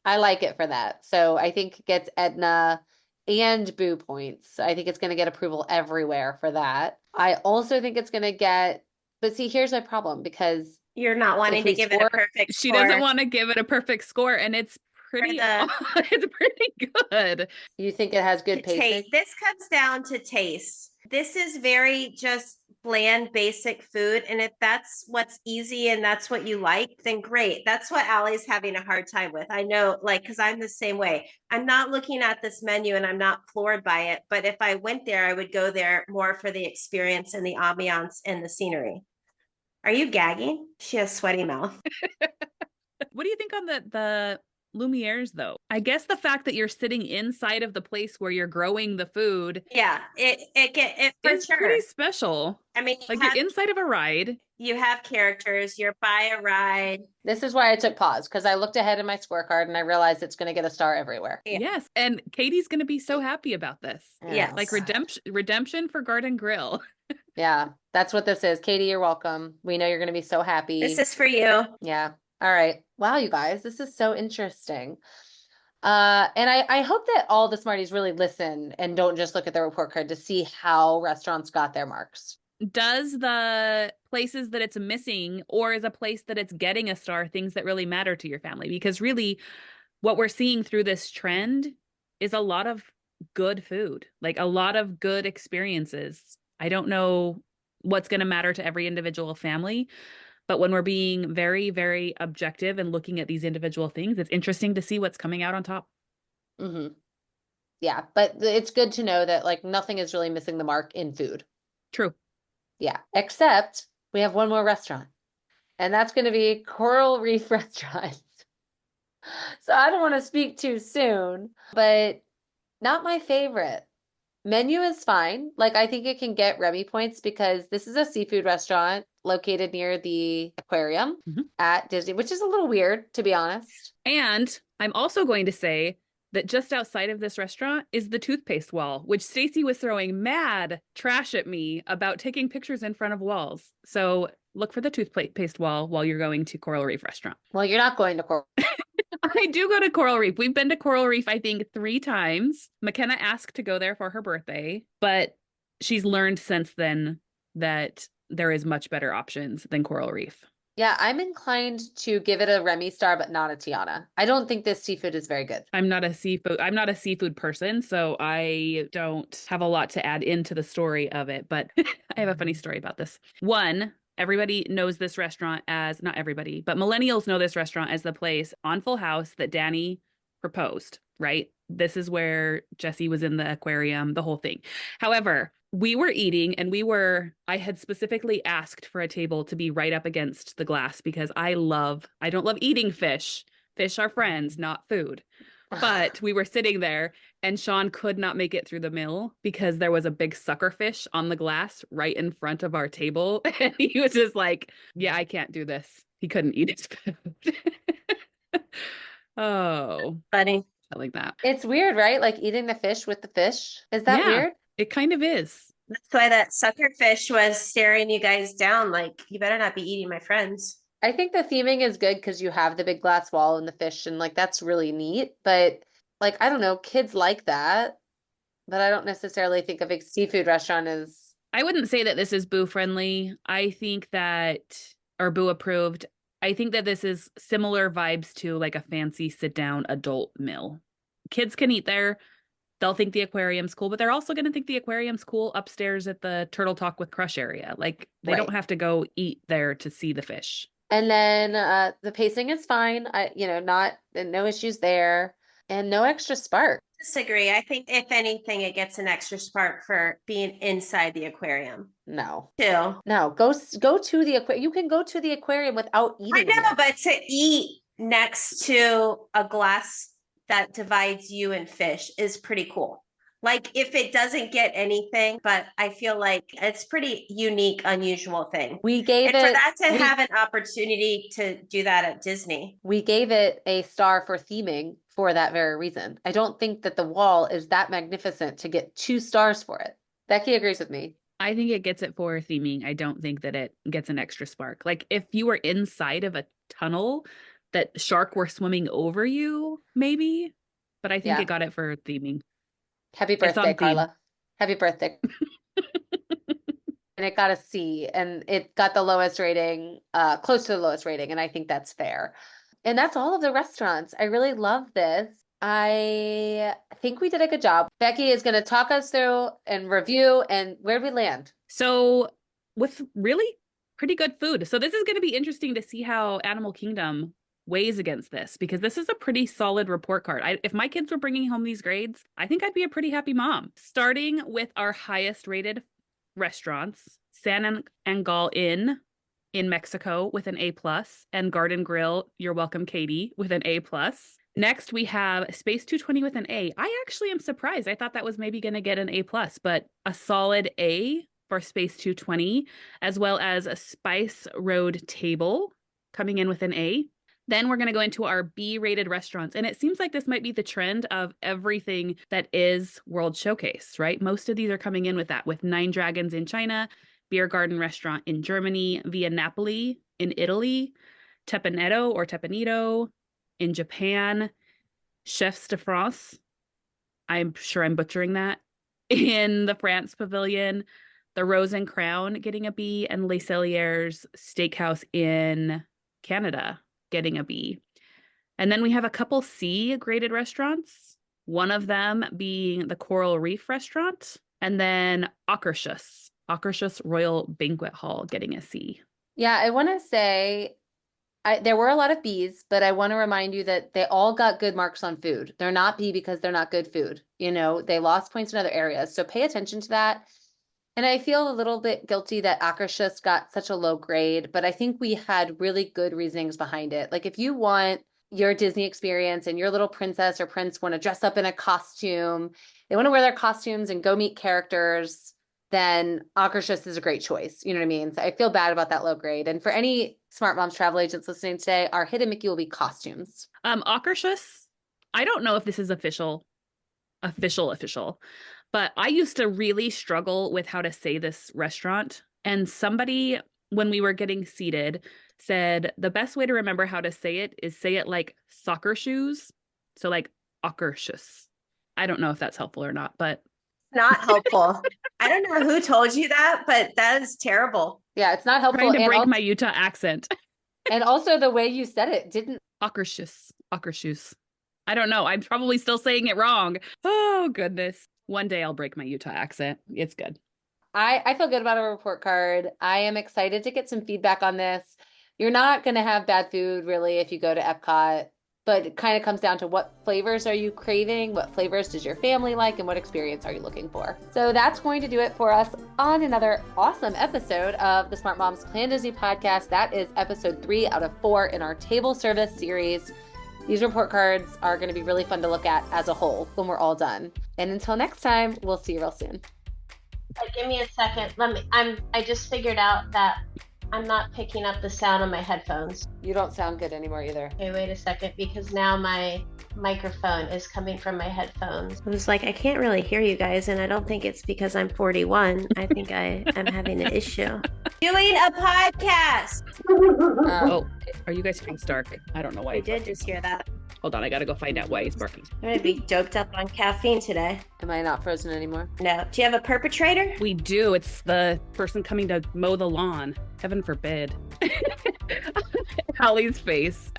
I like it for that. So I think it gets Edna and Boo points. I think it's gonna get approval everywhere for that. I also think it's gonna get, but see, here's my problem because You're not wanting if to we give it a score, perfect She score doesn't want to give it a perfect score and it's for pretty the it's pretty good. you think it has good pacing? taste. This comes down to taste. This is very just bland, basic food. And if that's what's easy and that's what you like, then great. That's what Allie's having a hard time with. I know, like, because I'm the same way. I'm not looking at this menu and I'm not floored by it. But if I went there, I would go there more for the experience and the ambiance and the scenery. Are you gagging? She has sweaty mouth. What do you think on the Lumieres though? I guess the fact that you're sitting inside of the place where you're growing the food Yeah, it get it for is sure. pretty special. I mean, Like you're inside of a ride. you have characters, you're by a ride. This is why I took pause, because I looked ahead in my scorecard and I realized it's going to get a star everywhere. Yeah. Yes, and Katie's going to be so happy about this. Yes. Like redemption for Garden Grill. Yeah, that's what this is. Katie, you're welcome. We know you're going to be so happy. This is for you. Yeah. All right. Wow, you guys, this is so interesting. And I hope that all the Smarties really listen and don't just look at the report card to see how restaurants got their marks. Does the places that it's missing or is a place that it's getting a star things that really matter to your family? Because really what we're seeing through this trend is a lot of good food, like a lot of good experiences. I don't know what's going to matter to every individual family, but when we're being very, very objective and looking at these individual things, it's interesting to see what's coming out on top. Mm-hmm. Yeah, but it's good to know that like nothing is really missing the mark in food. True. Yeah, except we have one more restaurant, and that's going to be Coral Reef Restaurant. So I don't want to speak too soon, but not my favorite. Menu is fine. Like I think it can get Remy points because this is a seafood restaurant located near the aquarium at Disney, which is a little weird, to be honest. And I'm also going to say that just outside of this restaurant is the toothpaste wall, which Stacy was throwing mad trash at me about taking pictures in front of walls. So look for the toothpaste wall while you're going to Coral Reef Restaurant. Well, you're not going to Coral. I do go to Coral Reef. We've been to Coral Reef, I think, 3 times. McKenna asked to go there for her birthday, but she's learned since then that there is much better options than Coral Reef. Yeah, I'm inclined to give it a Remy star, but not a Tiana. I don't think this seafood is very good. I'm not a seafood person, so I don't have a lot to add into the story of it, but I have a funny story about this. One, everybody knows this restaurant as, not everybody, but millennials know this restaurant as the place on Full House that Danny proposed, right? This is where Jesse was in the aquarium, the whole thing. However, we were eating and I had specifically asked for a table to be right up against the glass because I don't love eating fish. Fish are friends, not food. But we were sitting there and Sean could not make it through the meal because there was a big sucker fish on the glass right in front of our table. And he was just like, yeah, I can't do this. He couldn't eat his food. Oh, Funny. I like that. It's weird, right? Like eating the fish with the fish. Is that Yeah, weird? it kind of is. That's why that sucker fish was staring you guys down like, you better not be eating my friends. I think the theming is good because you have the big glass wall and the fish, and like that's really neat. But like, I don't know, kids like that, but I don't necessarily think of a seafood restaurant as. I wouldn't say that this is boo friendly. I think that, or boo approved. I think that this is similar vibes to like a fancy sit down adult meal. Kids can eat there. They'll think the aquarium's cool, but they're also going to think the aquarium's cool upstairs at the Turtle Talk with Crush area. Like they Right. don't have to go eat there to see the fish. And then the pacing is fine. No issues there, and no extra spark. Disagree. I think if anything, it gets an extra spark for being inside the aquarium No, too. no, go to the aquarium. You can go to the aquarium without I eating. know, there. but to eat next to a glass that divides you and fish is pretty cool. Like if it doesn't get anything, but I feel like it's pretty unique, unusual thing. We gave And for it that to we- have an opportunity to do that at Disney. We gave it a star for theming for that very reason. I don't think that the wall is that magnificent to get 2 stars for it. Becky agrees with me. I think it gets it for theming. I don't think that it gets an extra spark. Like if you were inside of a tunnel that shark were swimming over you, maybe. But I think Yeah. it got it for theming. Happy It's on birthday, theme. Karla. Happy birthday. And it got a C, and it got the lowest rating, close to the lowest rating, and I think that's fair. And that's all of the restaurants. I really love this. I think we did a good job. Becky is going to talk us through and review, and where'd we land? So with really pretty good food. So this is going to be interesting to see how Animal Kingdom weighs against this because this is a pretty solid report card. If my kids were bringing home these grades, I think I'd be a pretty happy mom. Starting with our highest rated restaurants, San Angal Inn in Mexico with an A+, and Garden Grill, you're welcome, Katie, with an A+. Next, we have Space 220 with an A. I actually am surprised. I thought that was maybe going to get an A+, but a solid A for Space 220, as well as a Spice Road Table coming in with an A. Then we're going to go into our B-rated restaurants. And it seems like this might be the trend of everything that is World Showcase, right? Most of these are coming in with that, with Nine Dragons in China, Beer Garden Restaurant in Germany, Via Napoli in Italy, Tepanetto in Japan, Chefs de France, I'm sure I'm butchering that, in the France Pavilion, the Rose and Crown getting a B, and Les Celliers Steakhouse in Canada getting a B. And then we have a couple C graded restaurants, one of them being the Coral Reef Restaurant, and then Akershus Royal Banquet Hall getting a C. Yeah, I want to say there were a lot of Bs, but I want to remind you that they all got good marks on food. They're not B because they're not good food. They lost points in other areas. So pay attention to that. And I feel a little bit guilty that Akershus got such a low grade, but I think we had really good reasonings behind it. Like if you want your Disney experience and your little princess or prince want to dress up in a costume, they want to wear their costumes and go meet characters, then Akershus is a great choice. You know what I mean? So I feel bad about that low grade. And for any Smart Moms travel agents listening today, our hidden Mickey will be costumes. Akershus, I don't know if this is official, but I used to really struggle with how to say this restaurant. And somebody, when we were getting seated, said the best way to remember how to say it is say it like soccer shoes. So like Akershus. I don't know if that's helpful or not, but. Not helpful. I don't know who told you that, but that is terrible. Yeah, it's not helpful. Trying to break my Utah accent. And also the way you said it didn't. Akershus. I don't know. I'm probably still saying it wrong. Oh, goodness. One day I'll break my Utah accent. It's good. I feel good about our report card. I am excited to get some feedback on this. You're not going to have bad food really if you go to Epcot, but it kind of comes down to what flavors are you craving, what flavors does your family like, and what experience are you looking for. So that's going to do it for us on another awesome episode of the Smart Moms Plan Disney podcast. That is episode 3 out of 4 in our table service series. These report cards are going to be really fun to look at as a whole when we're all done. And until next time, we'll see you real soon. Give me a second. I just figured out that I'm not picking up the sound on my headphones. You don't sound good anymore either. Okay, wait a second, because now my microphone is coming from my headphones. I was like, I can't really hear you guys, and I don't think it's because I'm 41. I think I'm having an issue. Doing a podcast! Oh, are you guys hearing Stark? I don't know why. I did just hear that. Hold on, I gotta go find out why he's barking. I'm gonna be doped up on caffeine today. Am I not frozen anymore? No. Do you have a perpetrator? We do. It's the person coming to mow the lawn. Heaven forbid. Allie's face.